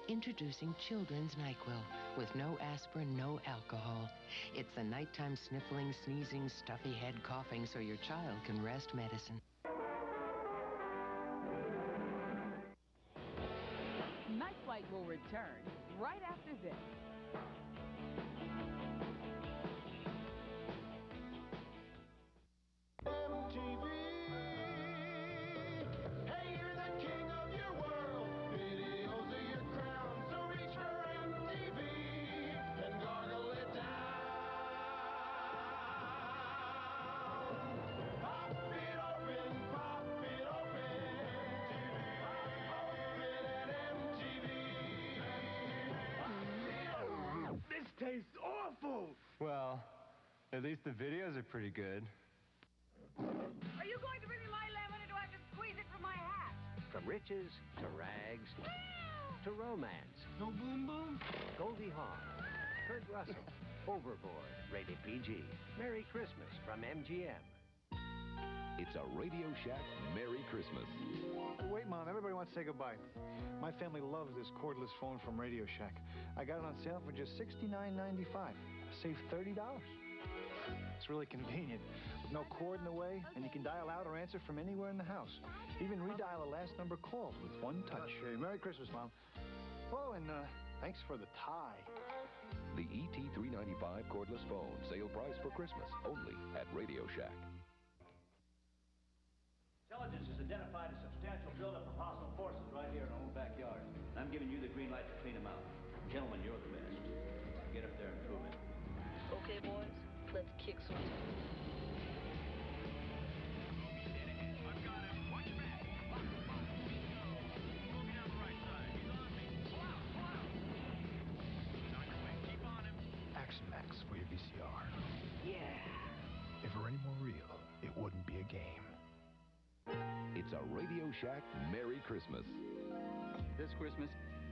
Introducing Children's NyQuil with no aspirin, no alcohol. It's the nighttime sniffling, sneezing, stuffy head coughing so your child can rest medicine. Night Flight will return right after this. MTV. Hey, you're the king of your world. Videos of your crown. So reach for MTV and gargle it down. Pop it open, pop it open. This tastes awful. Well, at least the videos are pretty good. Are you going to bring me my lemon, or do I have to squeeze it from my hat? From riches to rags to romance. No boom boom? Goldie Hawn, Kurt Russell, Overboard, rated PG. Merry Christmas from MGM. It's a Radio Shack Merry Christmas. Wait, Mom, everybody wants to say goodbye. My family loves this cordless phone from Radio Shack. I got it on sale for just $69.95. I saved $30. It's really convenient, with no cord in the way, and you can dial out or answer from anywhere in the house. Even redial a last number call with one touch. Okay, Merry Christmas, Mom. Oh, and thanks for the tie. The ET395 cordless phone, sale price for Christmas, only at Radio Shack. Intelligence has identified a substantial buildup of hostile forces right here in our own backyard. I'm giving you the green light to clean them out. Gentlemen, you're the best. Get up there and prove it. Okay, boys, let's kick some ass. Action Max for your VCR. Yeah. If it were any more real, it wouldn't be a game. It's a Radio Shack Merry Christmas. This Christmas,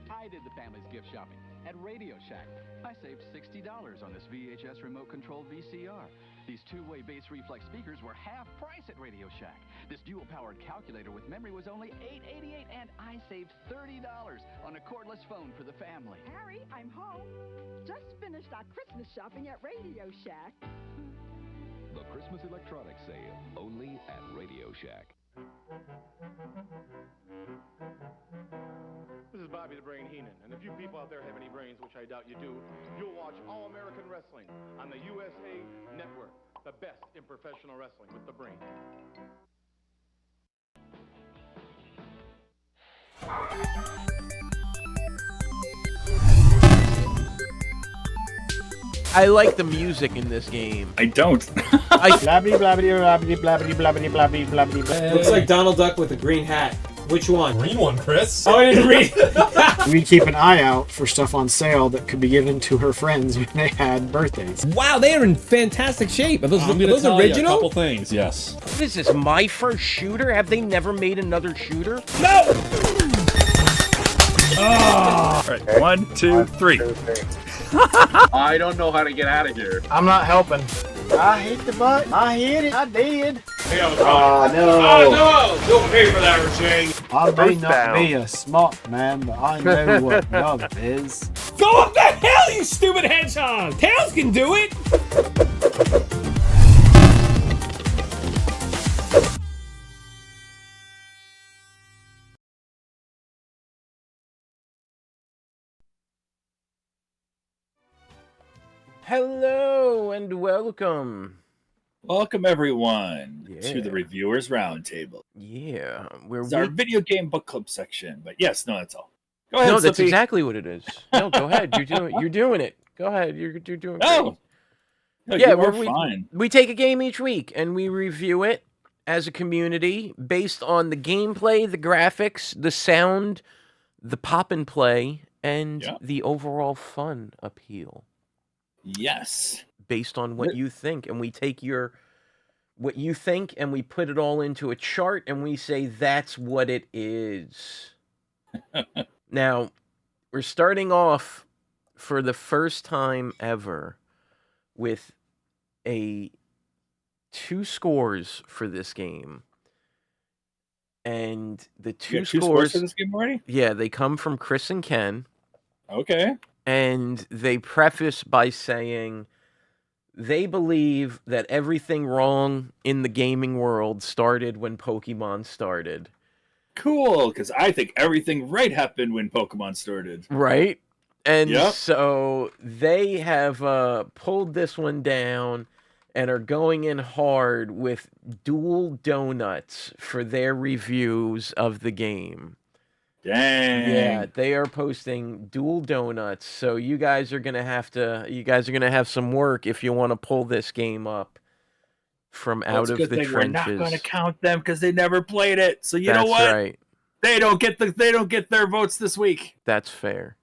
I did the family's gift shopping at Radio Shack. I saved $60 on this VHS remote-controlled VCR. These two-way bass reflex speakers were half price at Radio Shack. This dual-powered calculator with memory was only $8.88, and I saved $30 on a cordless phone for the family. Harry, I'm home. Just finished our Christmas shopping at Radio Shack. The Christmas electronics sale, only at Radio Shack. This is Bobby the Brain Heenan, and if you people out there have any brains, which I doubt you do, you'll watch All American Wrestling on the USA Network, the best in professional wrestling with the Brain. I like the music in this game. I don't. Blabbity blabbity blabbity blabbity blabbity blabbity blabbity blabbity. Looks like Donald Duck with a green hat. Which one? Green one, Chris. Oh, I didn't read. We keep an eye out for stuff on sale that could be given to her friends when they had birthdays. Wow, they are in fantastic shape. Are those original? A couple things, yes. What is this, my first shooter? Have they never made another shooter? No! Oh! All right, 1, 2, 3. I don't know how to get out of here. I'm not helping. I hit the button. I hit it. I did. Oh, no. Oh, no! Don't pay for that, Rashane. I may not be a smart man, but I know what love is. Go up the hill, you stupid hedgehog! Tails can do it! Hello and welcome. Welcome, everyone, to the Reviewers Roundtable. Yeah. It's our video game book club section, but yes, no, that's all. Go ahead, No, that's Slippy. exactly what it is. No, go ahead. You're doing it. Go ahead. You're doing great. Oh. No, yeah, you are fine. We take a game each week and we review it, as a community based on the gameplay, the graphics, the sound, the pop and play, and the overall fun appeal. Yes. Based on what you think. And we take what you think and we put it all into a chart and we say that's what it is. Now, we're starting off for the first time ever with 2 scores for this game. And the two scores for this game already? Yeah, they come from Chris and Ken. Okay. And they preface by saying they believe that everything wrong in the gaming world started when Pokemon started. Cool, because I think everything right happened when Pokemon started. Right? And so they have pulled this one down and are going in hard with dual donuts for their reviews of the game. Dang. Yeah, they are posting dual donuts. So you guys are gonna have some work if you want to pull this game up from out of the trenches. We're not going to count them because they never played it. So you know what? That's right. They don't get their votes this week. That's fair.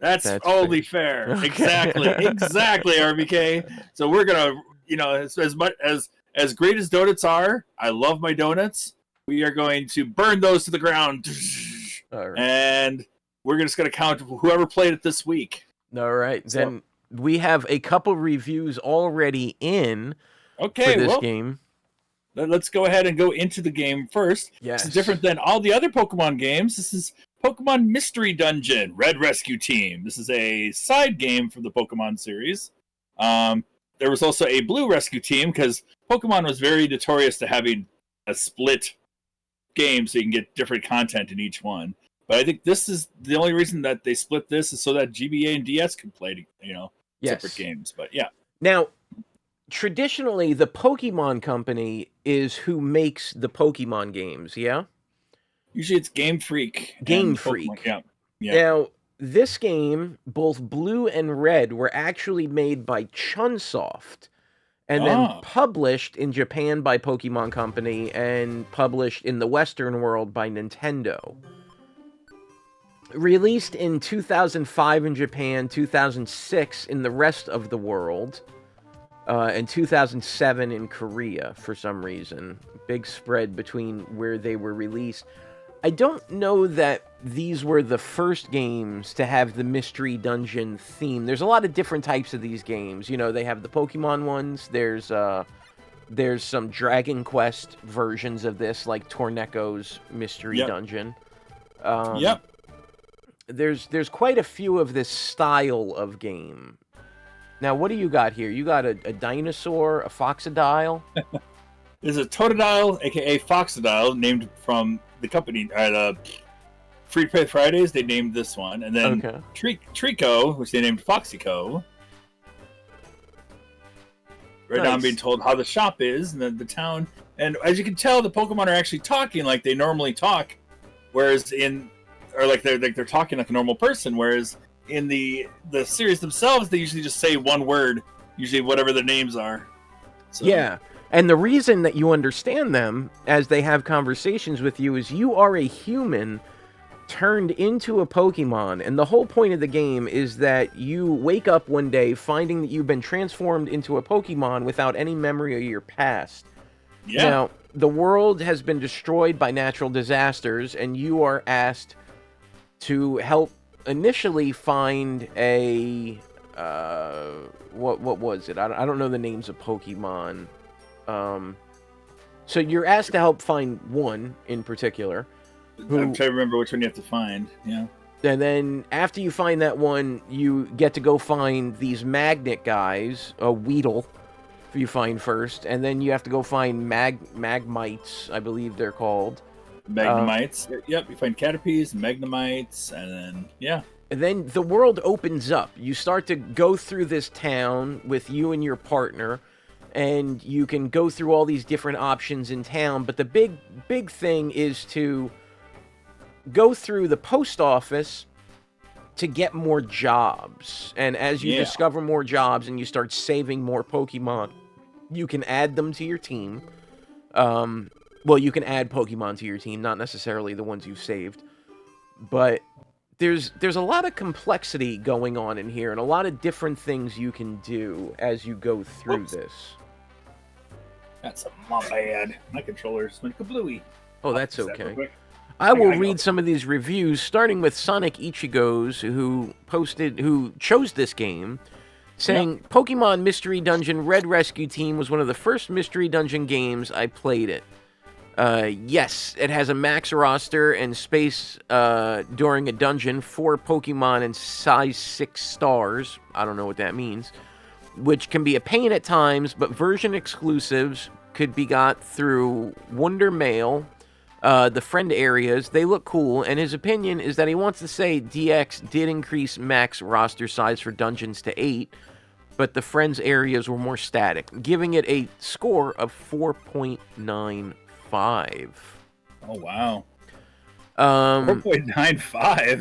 That's only fair. Okay. Exactly, RBK. So we're gonna, as much as great as donuts are, I love my donuts. We are going to burn those to the ground. All right. And we're just going to count whoever played it this week. All right. So, then we have a couple reviews already in for this game. Let's go ahead and go into the game first. Yes. This is different than all the other Pokemon games. This is Pokemon Mystery Dungeon, Red Rescue Team. This is a side game from the Pokemon series. There was also a Blue Rescue Team because Pokemon was very notorious to having a split game so you can get different content in each one. But I think this is the only reason that they split this is so that GBA and DS can play, separate games. But yeah. Now, traditionally, the Pokemon Company is who makes the Pokemon games, yeah? Usually it's Game Freak. Game Freak. Yeah. Now, this game, both Blue and Red, were actually made by Chunsoft. And then published in Japan by Pokemon Company and published in the Western world by Nintendo. Released in 2005 in Japan, 2006 in the rest of the world, and 2007 in Korea for some reason. Big spread between where they were released. I don't know that these were the first games to have the Mystery Dungeon theme. There's a lot of different types of these games. They have the Pokemon ones. There's some Dragon Quest versions of this, like Torneco's Mystery Dungeon. There's quite a few of this style of game. Now, what do you got here? You got a dinosaur, a Foxodile? There's a Totodile, a.k.a. Foxodile, named from the company Free Play Fridays. They named this one, and then Trico, which they named Foxyco. Right now, I'm being told how the shop is and the town, and as you can tell, the Pokemon are actually talking like they normally talk, whereas they're talking like a normal person. Whereas in the series themselves, they usually just say one word, usually whatever their names are. So. Yeah. And the reason that you understand them as they have conversations with you is you are a human turned into a Pokemon. And the whole point of the game is that you wake up one day finding that you've been transformed into a Pokemon without any memory of your past. Yeah. Now, the world has been destroyed by natural disasters, and you are asked to help initially find a... what was it? I don't know the names of Pokemon. So you're asked to help find one in particular. I'm trying to remember which one you have to find. Yeah. And then after you find that one, you get to go find these magnet guys, a Weedle, you find first, and then you have to go find Magmites, I believe they're called. Magnemites. Yep, you find Caterpies, Magnemites, and then, yeah. And then the world opens up. You start to go through this town with you and your partner, and you can go through all these different options in town, but the big thing is to go through the post office to get more jobs. And as you discover more jobs and you start saving more Pokemon, you can add them to your team. Well, you can add Pokemon to your team, not necessarily the ones you've saved. But there's a lot of complexity going on in here and a lot of different things you can do as you go through this. That's my bad. My controller's like a bluey. Oh, that's okay. I will read some of these reviews, starting with Sonic Ichigo's, who chose this game, saying, Pokemon Mystery Dungeon Red Rescue Team was one of the first Mystery Dungeon games I played it. Yes, it has a max roster and space during a dungeon, 4 Pokemon and size 6 stars. I don't know what that means. Which can be a pain at times, but version exclusives could be got through Wonder Mail, the friend areas. They look cool, and his opinion is that he wants to say DX did increase max roster size for dungeons to 8, but the friends areas were more static, giving it a score of 4.95. Oh wow. 4.95.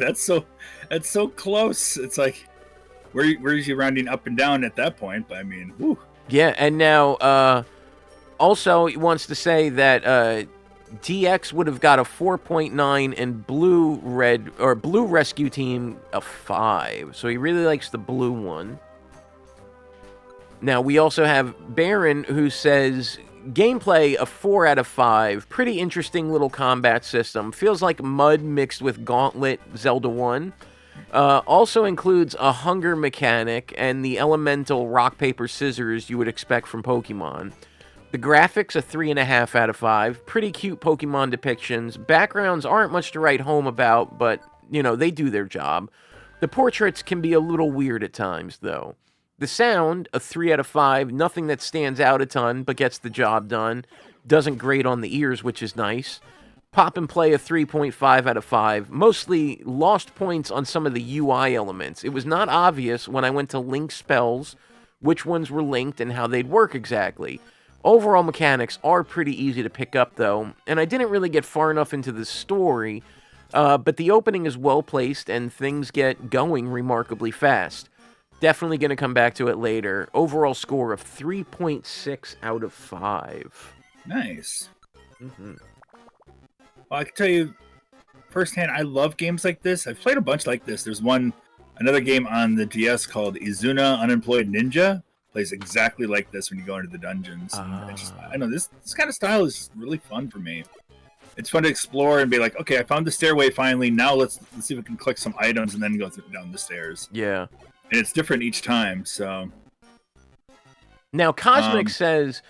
That's so close. It's like where's you rounding up and down at that point? But I mean, whew. Yeah, and now also he wants to say that DX would have got a 4.9 and Blue Rescue Team a 5. So he really likes the blue one. Now we also have Baron, who says gameplay a 4 out of 5. Pretty interesting little combat system. Feels like Mud mixed with Gauntlet Zelda 1. Also includes a hunger mechanic and the elemental rock, paper, scissors you would expect from Pokemon. The graphics, a 3.5 out of 5. Pretty cute Pokemon depictions. Backgrounds aren't much to write home about, but, they do their job. The portraits can be a little weird at times, though. The sound, a 3 out of 5. Nothing that stands out a ton, but gets the job done. Doesn't grate on the ears, which is nice. Pop and play, a 3.5 out of 5. Mostly lost points on some of the UI elements. It was not obvious when I went to link spells, which ones were linked and how they'd work exactly. Overall mechanics are pretty easy to pick up, though, and I didn't really get far enough into the story, but the opening is well-placed and things get going remarkably fast. Definitely going to come back to it later. Overall score of 3.6 out of 5. Nice. Mm-hmm. Well, I can tell you firsthand, I love games like this. I've played a bunch like this. There's another game on the DS called Izuna Unemployed Ninja. Plays exactly like this when you go into the dungeons. I know this kind of style is really fun for me. It's fun to explore and be like, okay, I found the stairway finally. Now let's see if we can collect some items and then go down the stairs. Yeah. And it's different each time, so. Now, Cosmic says,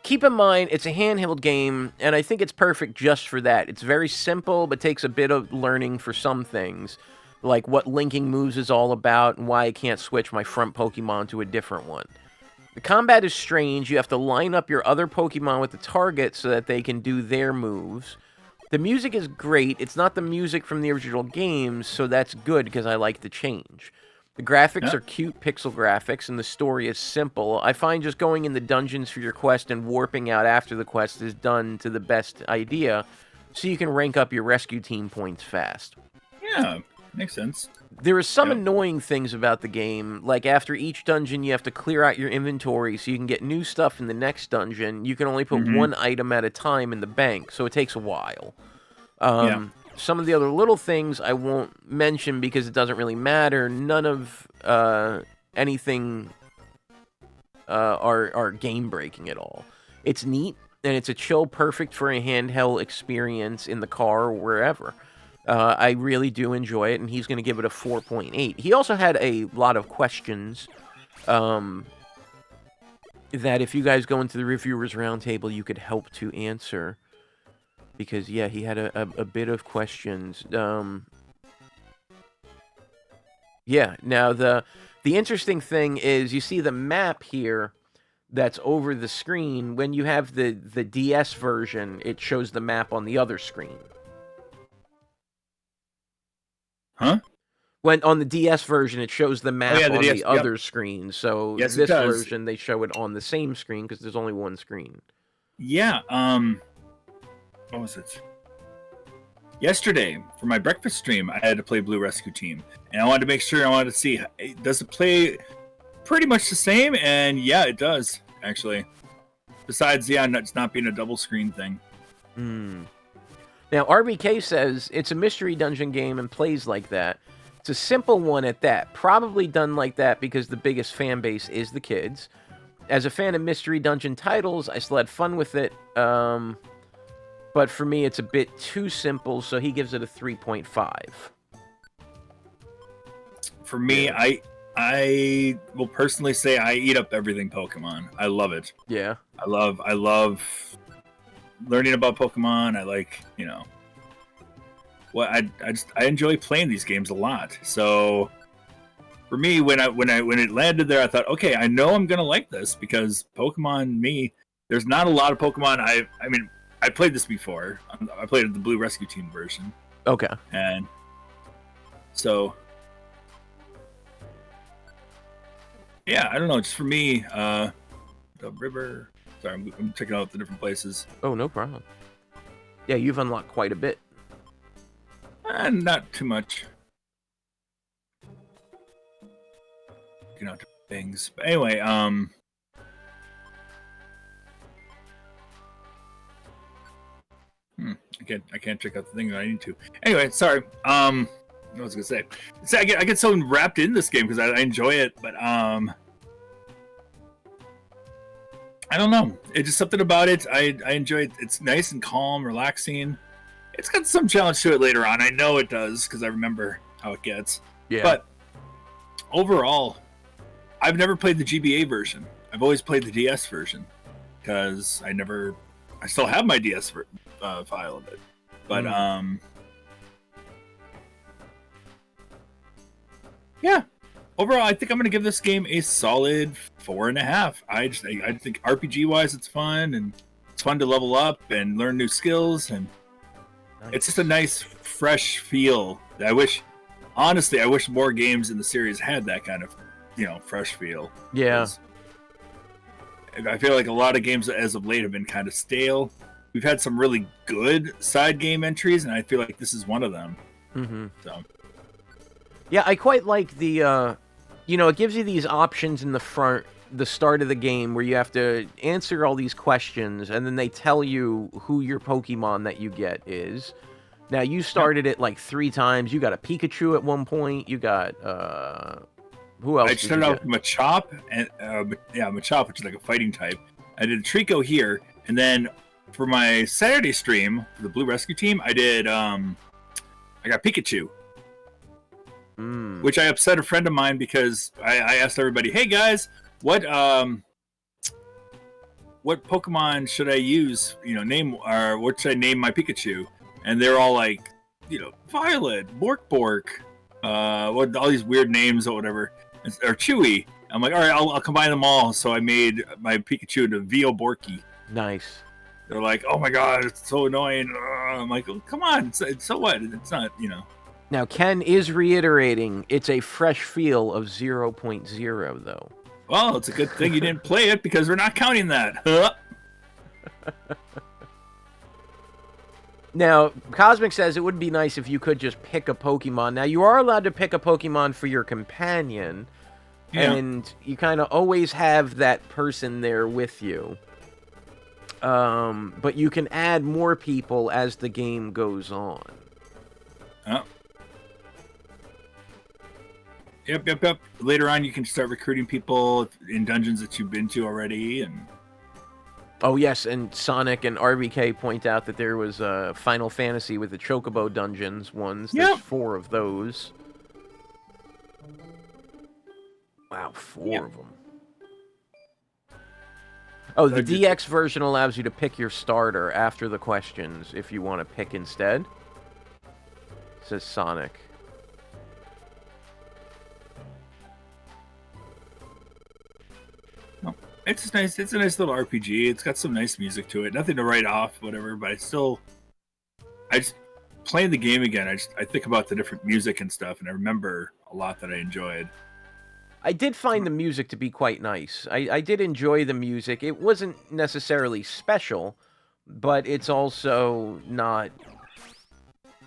keep in mind, it's a handheld game, and I think it's perfect just for that. It's very simple, but takes a bit of learning for some things, like what linking moves is all about and why I can't switch my front Pokemon to a different one. The combat is strange. You have to line up your other Pokemon with the target so that they can do their moves. The music is great. It's not the music from the original games, so that's good because I like the change. The graphics are cute pixel graphics, and the story is simple. I find just going in the dungeons for your quest and warping out after the quest is done to the best idea, so you can rank up your rescue team points fast. Yeah, makes sense. There are some annoying things about the game, like after each dungeon you have to clear out your inventory so you can get new stuff in the next dungeon. You can only put one item at a time in the bank, so it takes a while. Some of the other little things I won't mention because it doesn't really matter. None of anything are game-breaking at all. It's neat, and it's a chill, perfect for a handheld experience in the car or wherever. I really do enjoy it, and he's going to give it a 4.8. He also had a lot of questions that if you guys go into the Reviewers Roundtable, you could help to answer. Because, yeah, he had a bit of questions. Yeah, now the interesting thing is you see the map here that's over the screen. When you have the DS version, it shows the map on the other screen. Huh? When on the DS version, it shows the map on DS, the other screen. So yes, this version, they show it on the same screen because there's only one screen. Yeah, what was it? Yesterday, for my breakfast stream, I had to play Blue Rescue Team. And I wanted to make sure, I wanted to see, does it play pretty much the same? And yeah, it does, actually. Besides, yeah, it's not being a double screen thing. Now, RBK says it's a mystery dungeon game and plays like that. It's a simple one at that. Probably done like that because the biggest fan base is the kids. As a fan of mystery dungeon titles, I still had fun with it. But for me, it's a bit too simple, so he gives it a 3.5. For me, I will personally say I eat up everything Pokemon. I love it. Yeah. I love learning about Pokemon. I like, I enjoy playing these games a lot. So for me, when it landed there, I thought, okay, I know I'm gonna like this because Pokemon. There's not a lot of Pokemon. I mean, I played this before. I played the Blue Rescue Team version. Okay. And so, yeah, I don't know. Just for me, the river. Sorry, I'm checking out the different places. Oh, no problem. Yeah, you've unlocked quite a bit. Not too much. Checking out different things. But anyway, I can't check out the thing that I need to. Anyway, sorry. What was I gonna say? See, I get so wrapped in this game because I enjoy it, but I don't know. It's just something about it. I enjoy it. It's nice and calm, relaxing. It's got some challenge to it later on. I know it does because I remember how it gets. Yeah. But overall, I've never played the GBA version. I've always played the DS version because I still have my DS file of it. But yeah. Overall, I think I'm going to give this game a solid 4.5. I think RPG-wise, it's fun, and it's fun to level up and learn new skills, and it's just a nice, fresh feel. Honestly, I wish more games in the series had that kind of, fresh feel. Yeah. I feel like a lot of games as of late have been kind of stale. We've had some really good side game entries, and I feel like this is one of them. Mm-hmm. So. Yeah, I quite like the, it gives you these options in the start of the game where you have to answer all these questions, and then they tell you who your Pokemon that you get is. Now, you started it like 3 times. You got a Pikachu at one point. You got, who else? I started out with Machop, and Machop, which is like a fighting type. I did Trico here, and then for my Saturday stream for the Blue Rescue Team, I did, I got Pikachu. Which I upset a friend of mine because I asked everybody, "Hey guys, what Pokemon should I use? What should I name my Pikachu?" And they're all like, Violet, Bork, all these weird names or whatever, or Chewy. I'm like, all right, I'll combine them all. So I made my Pikachu into Vio Borky. Nice. They're like, "Oh my god, it's so annoying." I'm like, oh, "Come on, so what? It's not, Now, Ken is reiterating it's a fresh feel of 0.0, though. Well, it's a good thing you didn't play it because we're not counting that. Now, Cosmic says it would be nice if you could just pick a Pokemon. Now, you are allowed to pick a Pokemon for your companion, and you kind of always have that person there with you. But you can add more people as the game goes on. Oh. Yep. Later on, you can start recruiting people in dungeons that you've been to already, and oh yes, and Sonic and RBK point out that there was a Final Fantasy with the Chocobo dungeons ones. There's 4 of those. Wow, 4 of them. Oh, the DX version allows you to pick your starter after the questions if you want to pick instead. It says Sonic. It's just nice. It's a nice little RPG. It's got some nice music to it. Nothing to write off, whatever. But I just playing the game again. I think about the different music and stuff, and I remember a lot that I enjoyed. I did find the music to be quite nice. I did enjoy the music. It wasn't necessarily special, but it's also not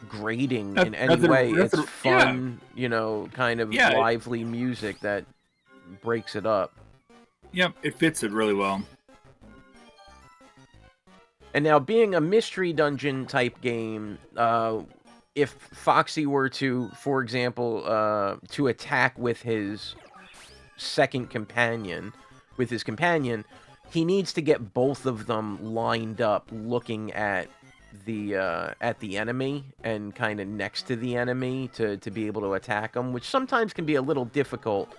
grating in any way. It's fun, kind of lively music that breaks it up. Yep, it fits it really well. And now, being a mystery dungeon type game, if Foxy were to, for example, to attack with his second companion, he needs to get both of them lined up, looking at the enemy and kind of next to the enemy to be able to attack them, which sometimes can be a little difficult.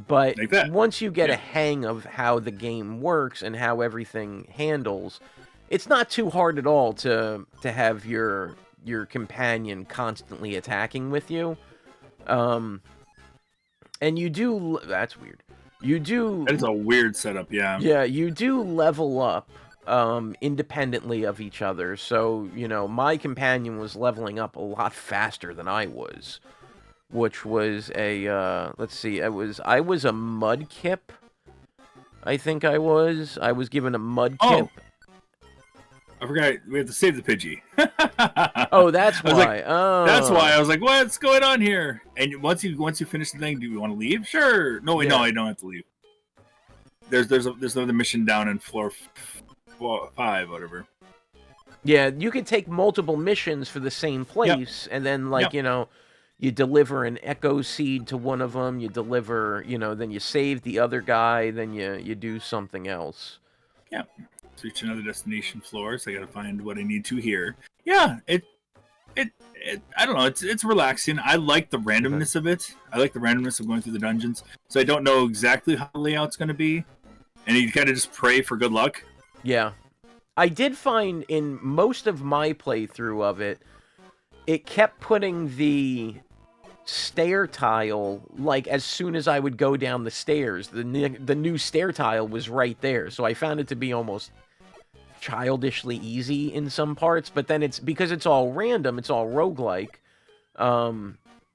But once you get a hang of how the game works and how everything handles, it's not too hard at all to have your companion constantly attacking with you. And you do... That's weird. You do... That is a weird setup, yeah. Yeah, you do level up independently of each other. So, you know, my companion was leveling up a lot faster than I was. Which was a, let's see, I was a Mudkip. I think I was. I was given a Mudkip. Oh. I forgot, we have to save the Pidgey. Oh, that's why. Like, that's why. I was like, what's going on here? And once you finish the thing, do you want to leave? Sure. No, wait, no, I don't have to leave. There's another mission down in floor 5, whatever. Yeah, you could take multiple missions for the same place, and then, like, you know, you deliver an Echo Seed to one of them, you deliver, you know, then you save the other guy, then you do something else. Yeah. To reach another destination floor, so I gotta find what I need to here. Yeah, it I don't know, it's relaxing. I like the randomness of it. I like the randomness of going through the dungeons. So I don't know exactly how the layout's gonna be. And you kind of just pray for good luck. Yeah. I did find in most of my playthrough of it, it kept putting the stair tile, like, as soon as I would go down the stairs. The new stair tile was right there, so I found it to be almost childishly easy in some parts, but then it's, because it's all random, it's all roguelike,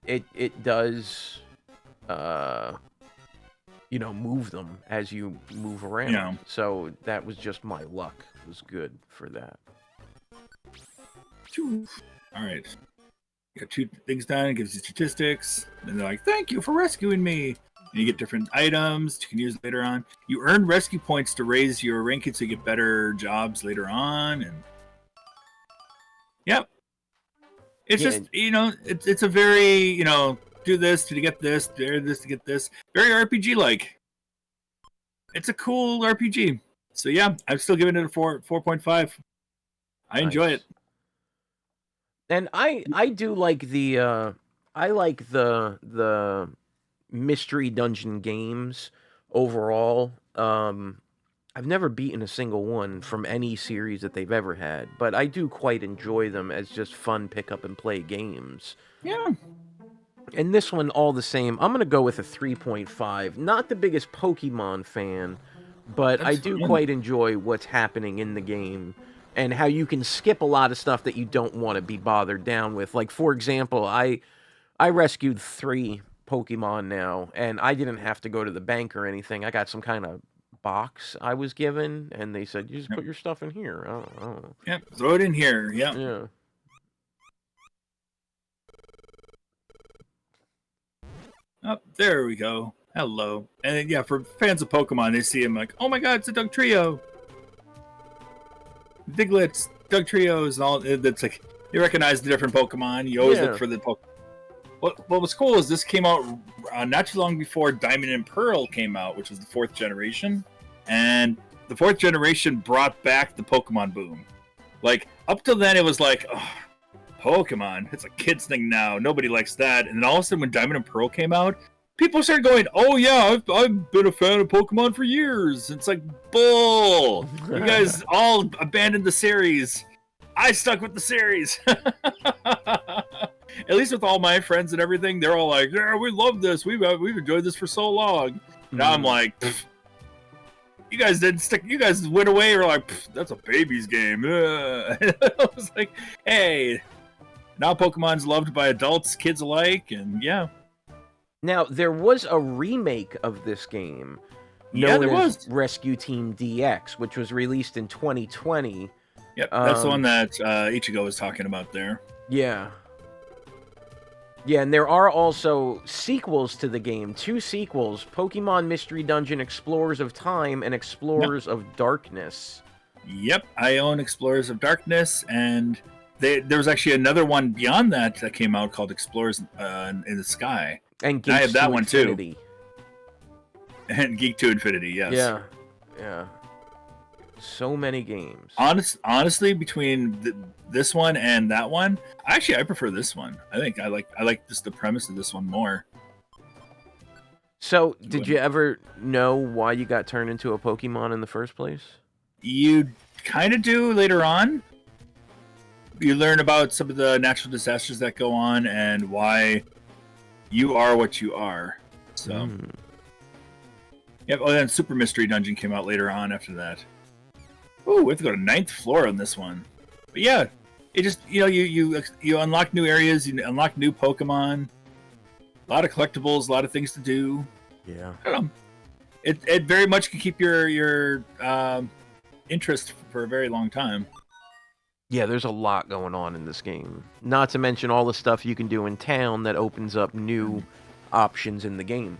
it does, you know, move them as you move around. Yeah. So that was just my luck. It was good for that. Alright. You got 2 things done, it gives you statistics, and they're like, thank you for rescuing me! And you get different items you can use later on. You earn rescue points to raise your ranking so you get better jobs later on, and... Yep. It's just, you know, it's a very, you know, do this to get this, do this to get this. Very RPG-like. It's a cool RPG. So yeah, I'm still giving it a 4.5. I enjoy it. And I do like the mystery dungeon games overall. I've never beaten a single one from any series that they've ever had, but I do quite enjoy them as just fun pick up and play games. Yeah. And this one, all the same, I'm gonna go with a 3.5. Not the biggest Pokemon fan, but I do quite enjoy what's happening in the game. And how you can skip a lot of stuff that you don't want to be bothered down with. Like, for example, I rescued 3 Pokemon now, and I didn't have to go to the bank or anything. I got some kind of box I was given, and they said, you just put your stuff in here. I don't know. Yep, throw it in here. Yep. Yeah. Oh, there we go. Hello. And then, yeah, for fans of Pokemon, they see him like, oh my god, it's a Dugtrio. Diglets, Dugtrios, and all. That's like, you recognize the different Pokemon. You always look for the Pokemon. What was cool is this came out not too long before Diamond and Pearl came out, which was the 4th generation. And the 4th generation brought back the Pokemon boom. Like, up till then, it was like, oh, Pokemon, it's a kid's thing now. Nobody likes that. And then all of a sudden, when Diamond and Pearl came out, people started going, oh yeah, I've been a fan of Pokemon for years. It's like, bull. You guys all abandoned the series. I stuck with the series. At least with all my friends and everything, they're all like, yeah, we love this. We've enjoyed this for so long. Now I'm like, you guys didn't stick. You guys went away and were like, that's a baby's game. I was like, hey, now Pokemon's loved by adults, kids alike, and yeah. Now, there was a remake of this game known as Rescue Team DX, which was released in 2020. Yep, that's the one that Ichigo was talking about there. Yeah. Yeah, and there are also sequels to the game. 2 sequels, Pokemon Mystery Dungeon Explorers of Time and Explorers of Darkness. Yep, I own Explorers of Darkness, and there was actually another one beyond that came out called Explorers in the Sky. And I have that one Infinity. too. And Geek to Infinity, yes. Yeah, yeah. So many games. Honestly, between this one and that one, I prefer this one. I think I like just the premise of this one more. So, did you ever know why you got turned into a Pokemon in the first place? You kind of do later on. You learn about some of the natural disasters that go on and why you are what you are. So, Yep. Oh, then Super Mystery Dungeon came out later on after that. Ooh, we have to go to 9th floor on this one. But yeah, it just you unlock new areas, you unlock new Pokemon. A lot of collectibles, a lot of things to do. Yeah. I don't know. It very much can keep your interest for a very long time. Yeah, there's a lot going on in this game. Not to mention all the stuff you can do in town that opens up new options in the game.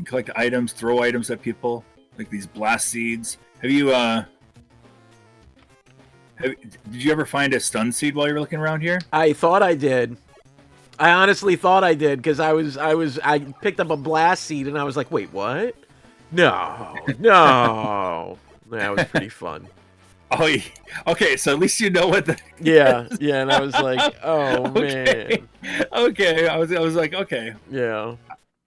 Collect items, throw items at people, like these blast seeds. Did you ever find a stun seed while you were looking around here? I thought I did. I honestly thought I did because I picked up a blast seed and I was like, wait, what? No. That was pretty fun. Oh, okay. So at least you know what the yeah, and I was like, oh okay. Man. Okay, I was like, okay. Yeah.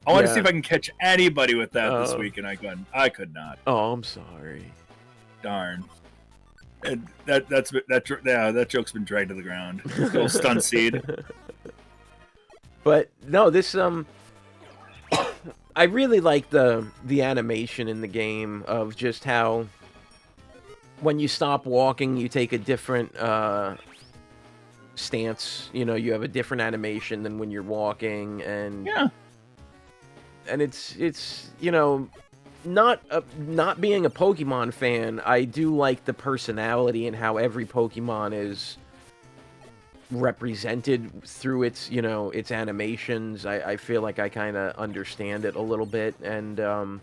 I want to see if I can catch anybody with that this week, and I could not. Oh, I'm sorry. Darn. And that joke's been dragged to the ground. Little stun seed. But no, this I really like the animation in the game of just how when you stop walking, you take a different stance. You have a different animation than when you're walking, and yeah. And it's not being a Pokemon fan, I do like the personality and how every Pokemon is represented through its animations. I feel like I kind of understand it a little bit, and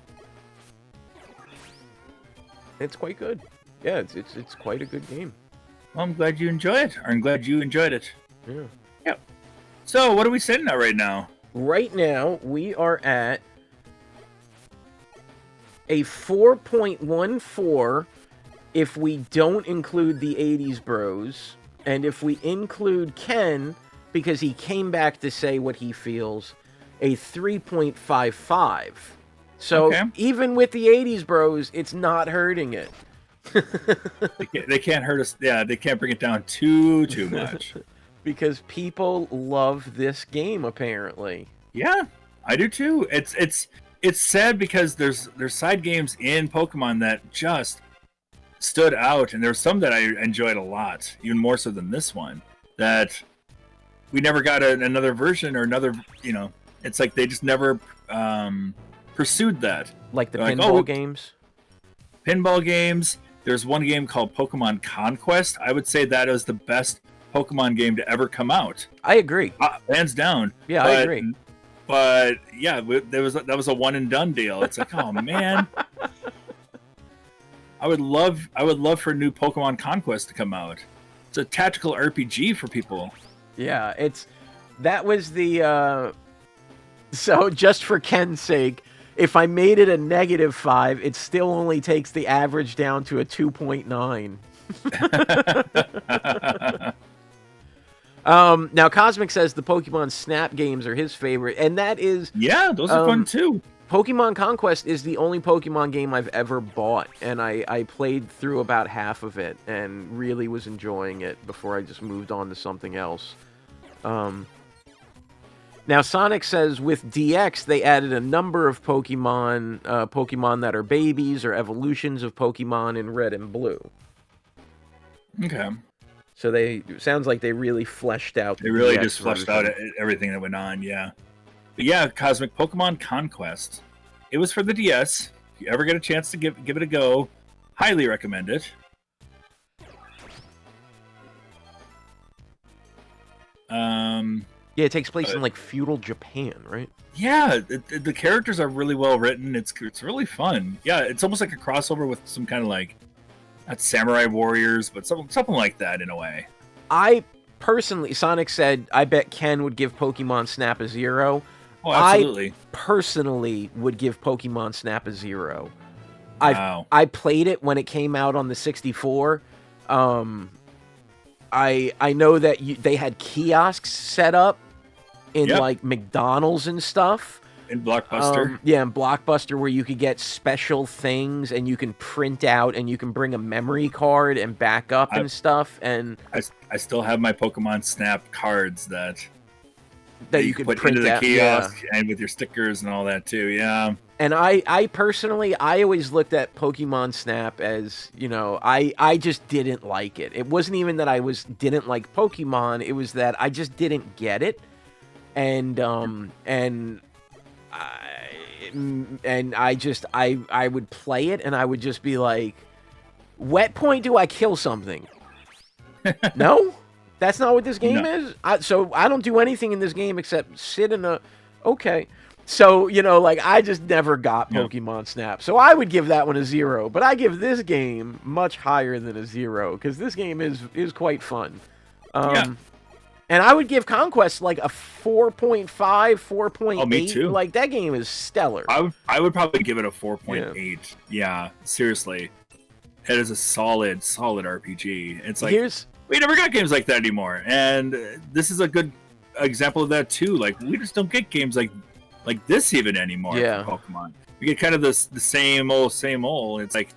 it's quite good. Yeah, it's quite a good game. Well, I'm glad you enjoy it. Or I'm glad you enjoyed it. Yeah. Yep. So, what are we sitting at right now? Right now, we are at a 4.14 if we don't include the 80s bros, and if we include Ken, because he came back to say what he feels, a 3.55. So, even with the 80s bros, it's not hurting it. They can't hurt us. Yeah, they can't bring it down too much. Because people love this game, apparently. Yeah, I do too. It's sad because there's side games in Pokemon that just stood out, and there's some that I enjoyed a lot, even more so than this one. That we never got another version or another. It's like they just never pursued that. Like the pinball games. Pinball games. There's one game called Pokemon Conquest. I would say that is the best Pokemon game to ever come out. I agree. Hands down. Yeah, I agree. But yeah, that was a one and done deal. It's like, oh man. I would love for a new Pokemon Conquest to come out. It's a tactical RPG for people. Yeah, that was the so just for Ken's sake, if I made it a -5, it still only takes the average down to a 2.9. Now Cosmic says the Pokemon Snap games are his favorite, and that is... Yeah, those are fun too. Pokemon Conquest is the only Pokemon game I've ever bought, and I played through about half of it and really was enjoying it before I just moved on to something else. Now Sonic says with DX they added a number of Pokemon that are babies or evolutions of Pokemon in Red and Blue. Okay. So sounds like they really fleshed out. They really just fleshed out everything that went on, yeah. But yeah, Cosmic Pokemon Conquest. It was for the DS. If you ever get a chance to give it a go, highly recommend it. Yeah, it takes place in like feudal Japan, right? Yeah, the characters are really well written. It's really fun. Yeah, it's almost like a crossover with some kind of like not Samurai Warriors, but something like that in a way. I personally, Sonic said, I bet Ken would give Pokemon Snap a 0. Oh, absolutely. I personally would give Pokemon Snap a 0. Wow. I played it when it came out on the 64. I know that they had kiosks set up in like McDonald's and stuff. In Blockbuster. Yeah, in Blockbuster, where you could get special things and you can print out and you can bring a memory card and back up and stuff. And I still have my Pokemon Snap cards that you could put print into the out, kiosk and with your stickers and all that too. Yeah. And I personally, I always looked at Pokemon Snap as, you know, I just didn't like it. It wasn't even that I didn't like Pokemon. It was that I just didn't get it. And I would play it and I would just be like, what point do I kill something? No? That's not what this game is? So I don't do anything in this game except sit in a... Okay. So, you know, like, I just never got Pokemon Snap. So I would give that one a 0. But I give this game much higher than a 0. Because this game is quite fun. And I would give Conquest like a 4.5, 4.8. Oh, me too. Like, that game is stellar. I would probably give it a 4.8. Yeah, seriously. It is a solid RPG. It's like, we never got games like that anymore. And this is a good example of that too. Like, we just don't get games like this even anymore for Pokemon. We get kind of the same old. It's like,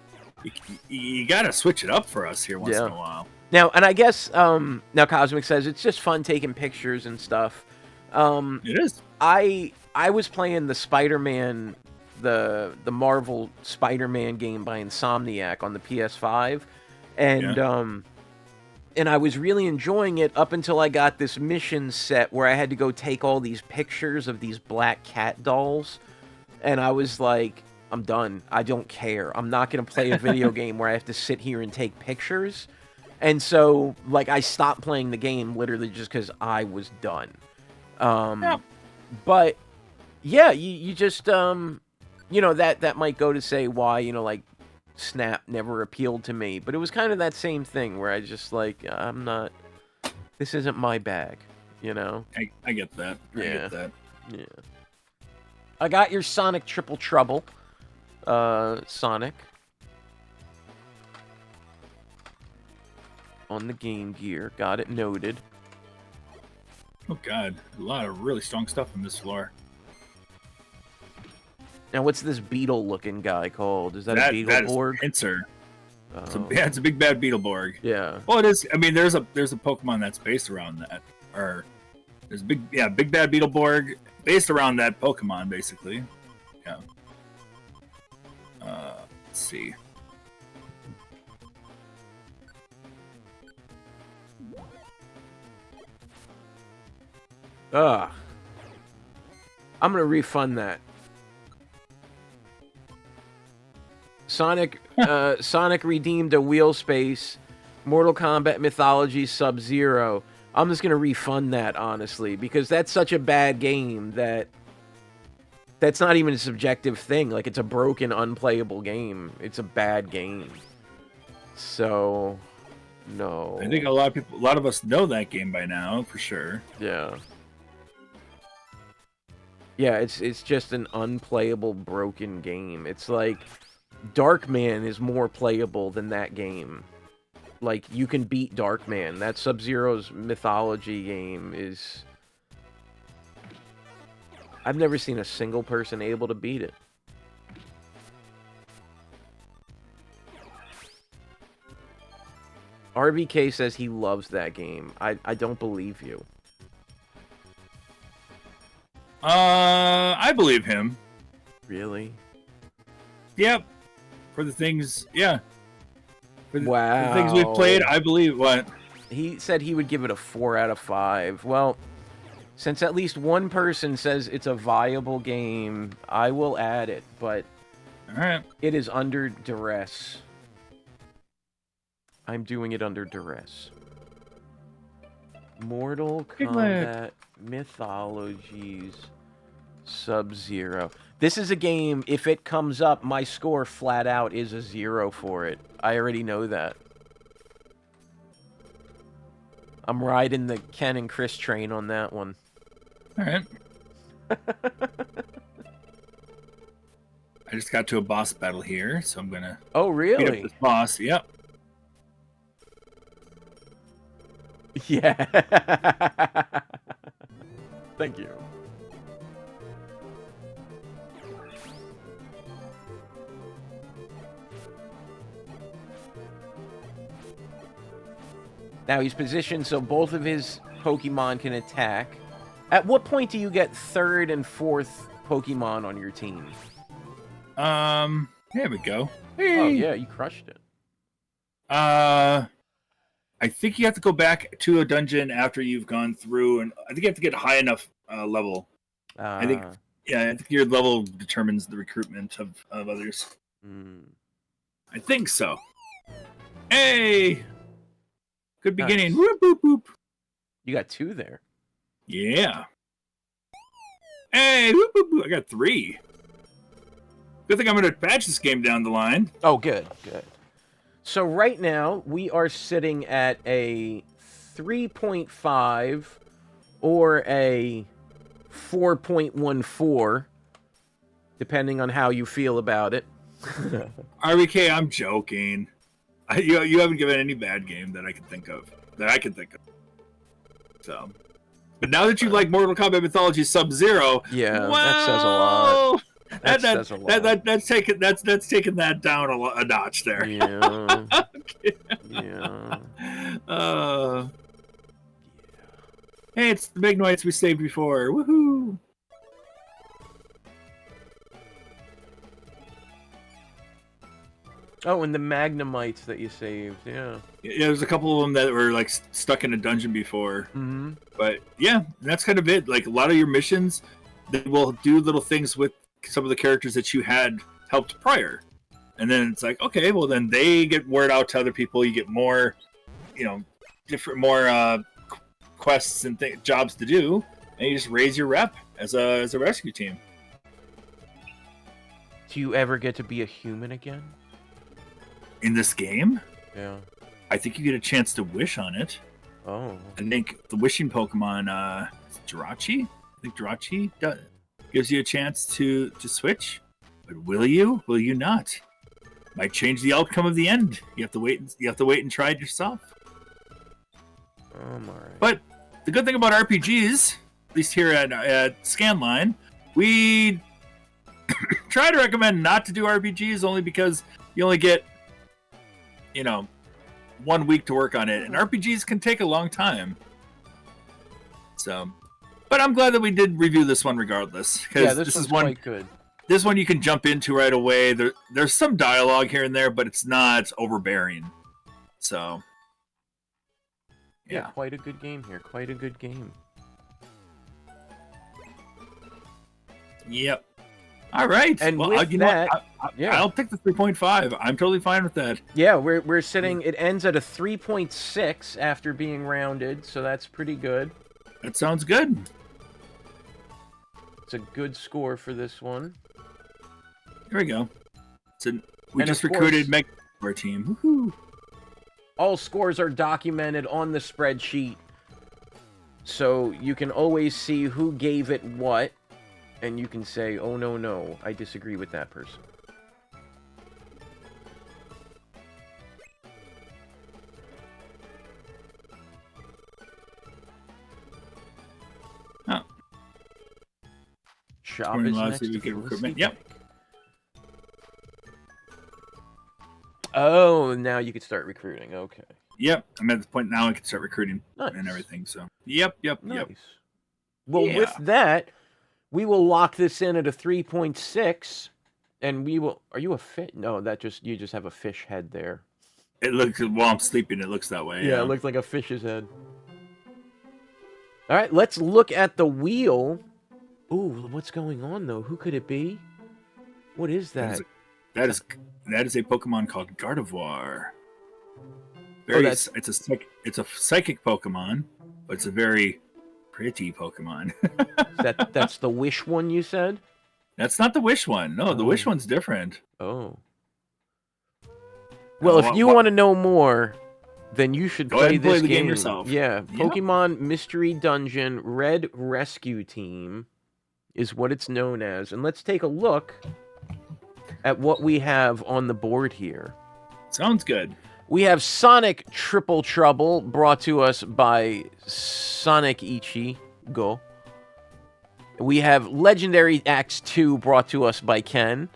you gotta switch it up for us here once in a while. Now, and I guess, now Cosmic says it's just fun taking pictures and stuff. It is. I was playing the Spider-Man, the Marvel Spider-Man game by Insomniac on the PS5, and I was really enjoying it up until I got this mission set where I had to go take all these pictures of these black cat dolls, and I was like, I'm done. I don't care. I'm not going to play a video game where I have to sit here and take pictures. And so, like, I stopped playing the game literally just because I was done. But, yeah, you just, you know, that might go to say why, you know, like, Snap never appealed to me. But it was kind of that same thing where I just, like, this isn't my bag, you know? I get that. I get that. Yeah. I got your Sonic Triple Trouble, Sonic. On the Game Gear. Got it noted. Oh, God. A lot of really strong stuff on this floor. Now, what's this beetle-looking guy called? Is that a Beetleborg? Pinsir. It's a big bad Beetleborg. Yeah. Well, it is. I mean, there's a Pokemon that's based around that. Or there's big bad Beetleborg based around that Pokemon, basically. Yeah. Let's see. Ugh. I'm gonna refund that. Sonic redeemed a wheel space. Mortal Kombat Mythology Sub-Zero. I'm just gonna refund that, honestly, because that's such a bad game that's not even a subjective thing. Like, it's a broken, unplayable game. It's a bad game. So, no. I think a lot of us know that game by now, for sure. Yeah. Yeah, it's just an unplayable, broken game. It's like Darkman is more playable than that game. Like, you can beat Darkman. That Sub-Zero's Mythology game is... I've never seen a single person able to beat it. RVK says he loves that game. I don't believe you. I believe him. Really? Yep. For the things, yeah. For the Wow. things we've played, I believe. What? He said he would give it a 4 out of 5. Well, since at least one person says it's a viable game, I will add it, but it is under duress. I'm doing it under duress. Mortal Kombat Mythologies Sub-Zero. This is a game, if it comes up, my score flat out is a 0 for it. I already know that. I'm riding the Ken and Chris train on that one. All right. I just got to a boss battle here, so I'm gonna. Oh, really? Beat up this boss. Yep. Yeah. Thank you. Now he's positioned so both of his Pokemon can attack. At what point do you get 3rd and 4th Pokemon on your team? There we go. Hey. Oh yeah, you crushed it. I think you have to go back to a dungeon after you've gone through, and I think you have to get a high enough level. I think your level determines the recruitment of others. I think so. Hey, good beginning. Nice. Whoop, whoop, whoop. You got 2 there. Yeah. Hey, whoop, whoop, whoop. I got 3. Good thing I'm going to patch this game down the line. Oh, good, good. So right now, we are sitting at a 3.5 or a 4.14, depending on how you feel about it. RBK, I'm joking. You haven't given any bad game that I can think of. So, but now that you like Mortal Kombat Mythology Sub-Zero, yeah, that says a lot. That's taken that down a notch there. Yeah. Yeah. Hey, it's the big knights we saved before. Woohoo! Oh, and the Magnemites that you saved, yeah. Yeah, there's a couple of them that were like stuck in a dungeon before. Mm-hmm. But yeah, that's kind of it. Like a lot of your missions, they will do little things with some of the characters that you had helped prior. And then it's like, okay, well then they get word out to other people. You get more, more quests and jobs to do, and you just raise your rep as a rescue team. Do you ever get to be a human again? In this game? Yeah. I think you get a chance to wish on it. Oh. I think the wishing Pokemon, Jirachi? I think Jirachi gives you a chance to switch. But will you? Will you not? Might change the outcome of the end. You have to wait and try it yourself. I'm alright. But the good thing about RPGs, at least here at Scanline, we try to recommend not to do RPGs only because you only get 1 week to work on it, and RPGs can take a long time. So, but I'm glad that we did review this one regardless, because this is one quite good. This one you can jump into right away. There's some dialogue here and there, but it's not overbearing. So, yeah, quite a good game here. Quite a good game. Yep. All right. And well, with that, I'll take the 3.5. I'm totally fine with that. Yeah, we're sitting. It ends at a 3.6 after being rounded, so that's pretty good. That sounds good. It's a good score for this one. Here we go. So we just recruited Meg for our team. Woohoo! All scores are documented on the spreadsheet, so you can always see who gave it what. And you can say, oh, no, I disagree with that person. Oh. Shop is next to the recruitment. Yep. Oh, now you can start recruiting. Okay. Yep. I'm at the point now I can start recruiting nice. And everything. So, yep. Nice. Well, with that, we will lock this in at a 3.6, and we will. Are you a fish? No, you just have a fish head there. It looks while I'm sleeping. It looks that way. Yeah, it looks like a fish's head. All right, let's look at the wheel. Ooh, what's going on though? Who could it be? What is that? That is a Pokemon called Gardevoir. It's a psychic Pokemon, but it's a very pretty Pokemon. That's the Wish one you said? That's not the Wish one. No, the Wish one's different. Oh. Well, if you want to know more, then you should Go ahead play and this play the game yourself. Yeah, Yep. Pokemon Mystery Dungeon Red Rescue Team is what it's known as. And let's take a look at what we have on the board here. Sounds good. We have Sonic Triple Trouble, brought to us by Sonic Ichigo. We have Legendary Axe 2, brought to us by Ken.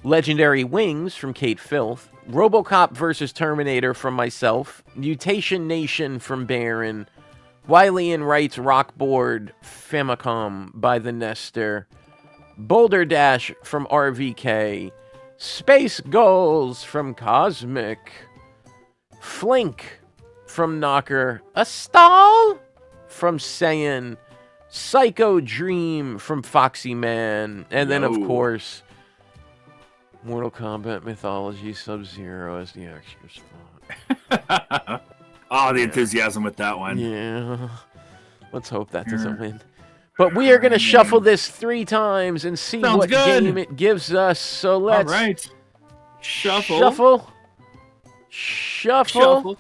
Legendary Wings from Kate Filth. RoboCop vs. Terminator from myself. Mutation Nation from Baron. Wily and Wright's Rockboard Famicom by the Nestor. Boulder Dash from RVK. Space Goals from Cosmic. Flink from Knocker. A Stall from Saiyan. Psycho Dream from Foxy Man. And then, of course, Mortal Kombat Mythology Sub-Zero as the extra spot. Oh, the enthusiasm with that one. Yeah. Let's hope that doesn't win. But we are going to shuffle this 3 times and see what game it gives us. So let's... All right. Shuffle. Shuffle. Shuffle.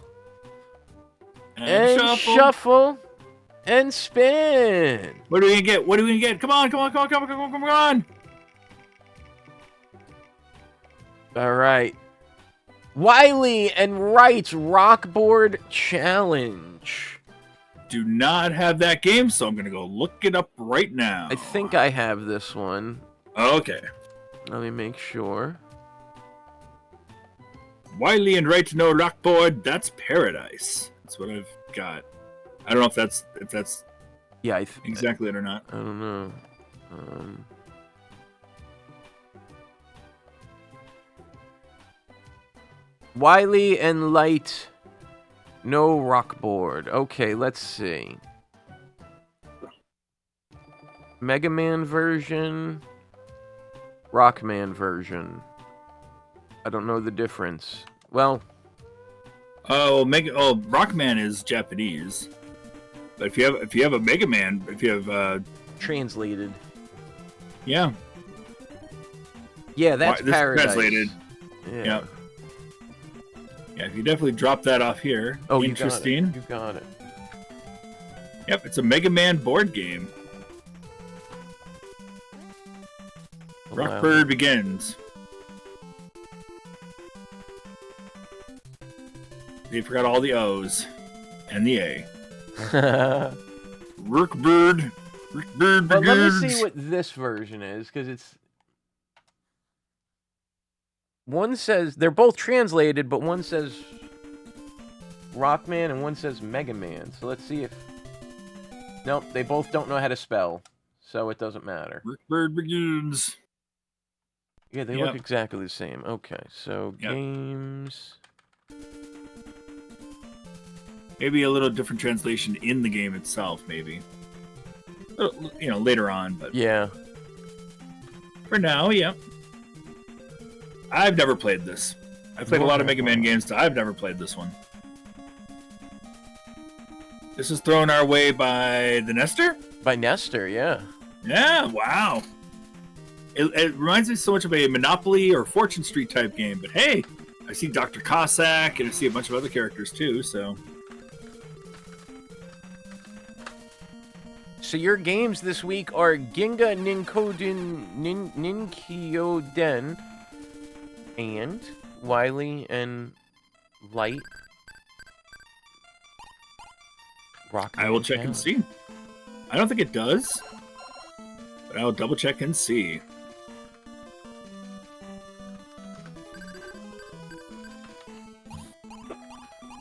And shuffle. And spin. What are we going to get? What are we going to get? Come on, come on, come on, come on, come on, come on. All right. Wily and Wright's Rockboard Challenge. Do not have that game, so I'm going to go look it up right now. I think I have this one. Okay. Let me make sure. Wily and Wright No Rockboard, that's Paradise. That's what I've got. I don't know if that's yeah, exactly it or not. I don't know. Wily and Light, no Rockboard. Okay, let's see. Mega Man version, Rockman version. I don't know the difference. Well, Rockman is Japanese. But if you have a Mega Man, if you have translated. Yeah. Yeah, that's Paradise. Translated. Yeah. Yep. Yeah, if you definitely drop that off here. Oh, interesting. You got it. Yep, it's a Mega Man board game. Rockbird begins. They forgot all the O's and the A. Rookbird begins. But let me see what this version is, because it's... One says... They're both translated, but one says Rockman and one says Mega Man. So let's see if... Nope, they both don't know how to spell, so it doesn't matter. Rookbird begins. Yeah, they look exactly the same. Okay, so games... Maybe a little different translation in the game itself, maybe. You know, later on, but... Yeah. For now, yeah. I've never played this. I've played a lot of Mega Man games, so I've never played this one. This is thrown our way by the Nestor? By Nestor, yeah. Yeah, wow. It reminds me so much of a Monopoly or Fortune Street type game, but hey, I see Dr. Cossack, and I see a bunch of other characters too, so... So your games this week are Ginga Ninkyoden and Wily and Light. I will check and see. I don't think it does, but I will double check and see.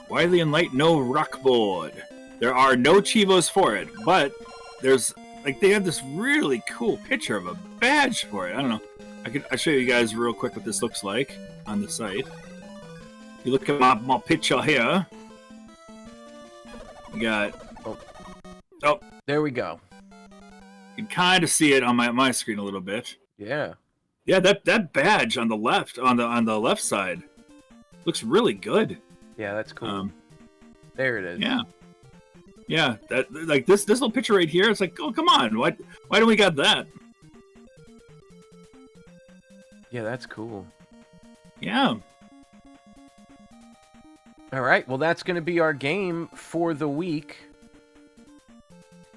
Wily and Light, no Rockboard. There are no Chivos for it, but there's they have this really cool picture of a badge for it. I don't know. I'll show you guys real quick what this looks like on the site. If you look at my picture here, you got there we go. You can kind of see it on my screen a little bit. Yeah. Yeah, that badge on the left on the left side looks really good. Yeah, that's cool. There it is. Yeah. Yeah, that like this little picture right here. It's like, oh come on, why do we got that? Yeah, that's cool. Yeah. All right, well, that's going to be our game for the week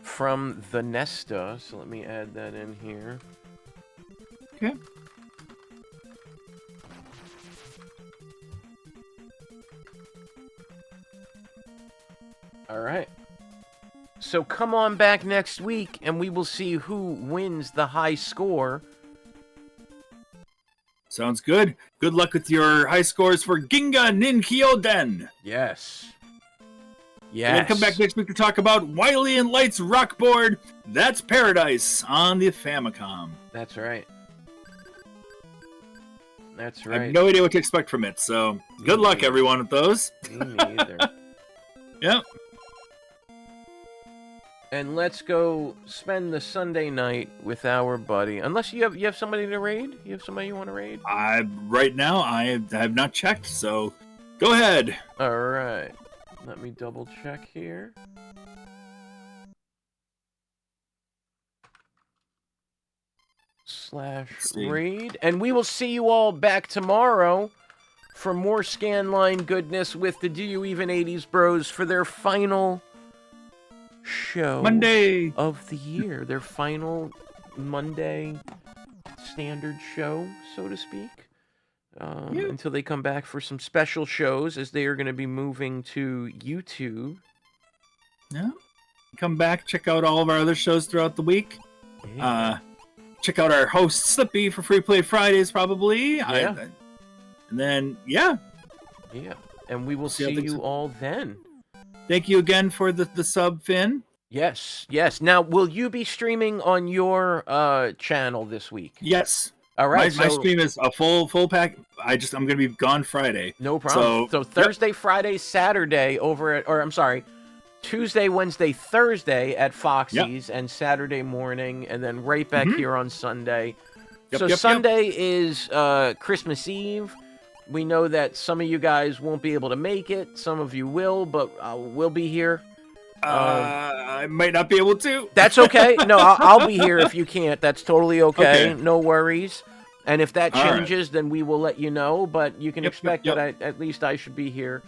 from the Nesta. So let me add that in here. Okay. All right. So come on back next week, and we will see who wins the high score. Sounds good. Good luck with your high scores for Ginga Ninkyoden. Yes. Yes. And then come back next week to talk about Wily and Light's Rockboard. That's Paradise on the Famicom. That's right. That's I right. have no idea what to expect from it, so good luck, everyone, with those. Me neither. Yep. And let's go spend the Sunday night with our buddy. Unless you have somebody to raid? You have somebody you want to raid? Right now, I have not checked, so go ahead. All right. Let me double check here. /raid. And we will see you all back tomorrow for more Scanline goodness with the Do You Even 80s Bros for their final show Monday of the year. Their final Monday standard show, so to speak. Until they come back for some special shows, as they are going to be moving to YouTube. Yeah. Come back, check out all of our other shows throughout the week. Yeah. Check out our host Slippy for Free Play Fridays, probably. Yeah. And then, yeah. Yeah. And we will see you all then. Thank you again for the sub, Finn. Yes, yes. Now, will you be streaming on your channel this week? Yes. All right. My stream is a full pack. I'm going to be gone Friday. No problem. So Thursday, Friday, Saturday Tuesday, Wednesday, Thursday at Foxy's, and Saturday morning, and then right back here on Sunday. Sunday is Christmas Eve. We know that some of you guys won't be able to make it. Some of you will, but we'll be here. I might not be able to. That's okay. No, I'll be here if you can't. That's totally okay. No worries. And if that changes, then we will let you know. But you can expect that at least I should be here.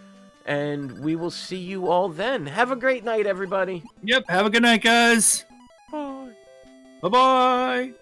And we will see you all then. Have a great night, everybody. Yep. Have a good night, guys. Bye. Bye-bye.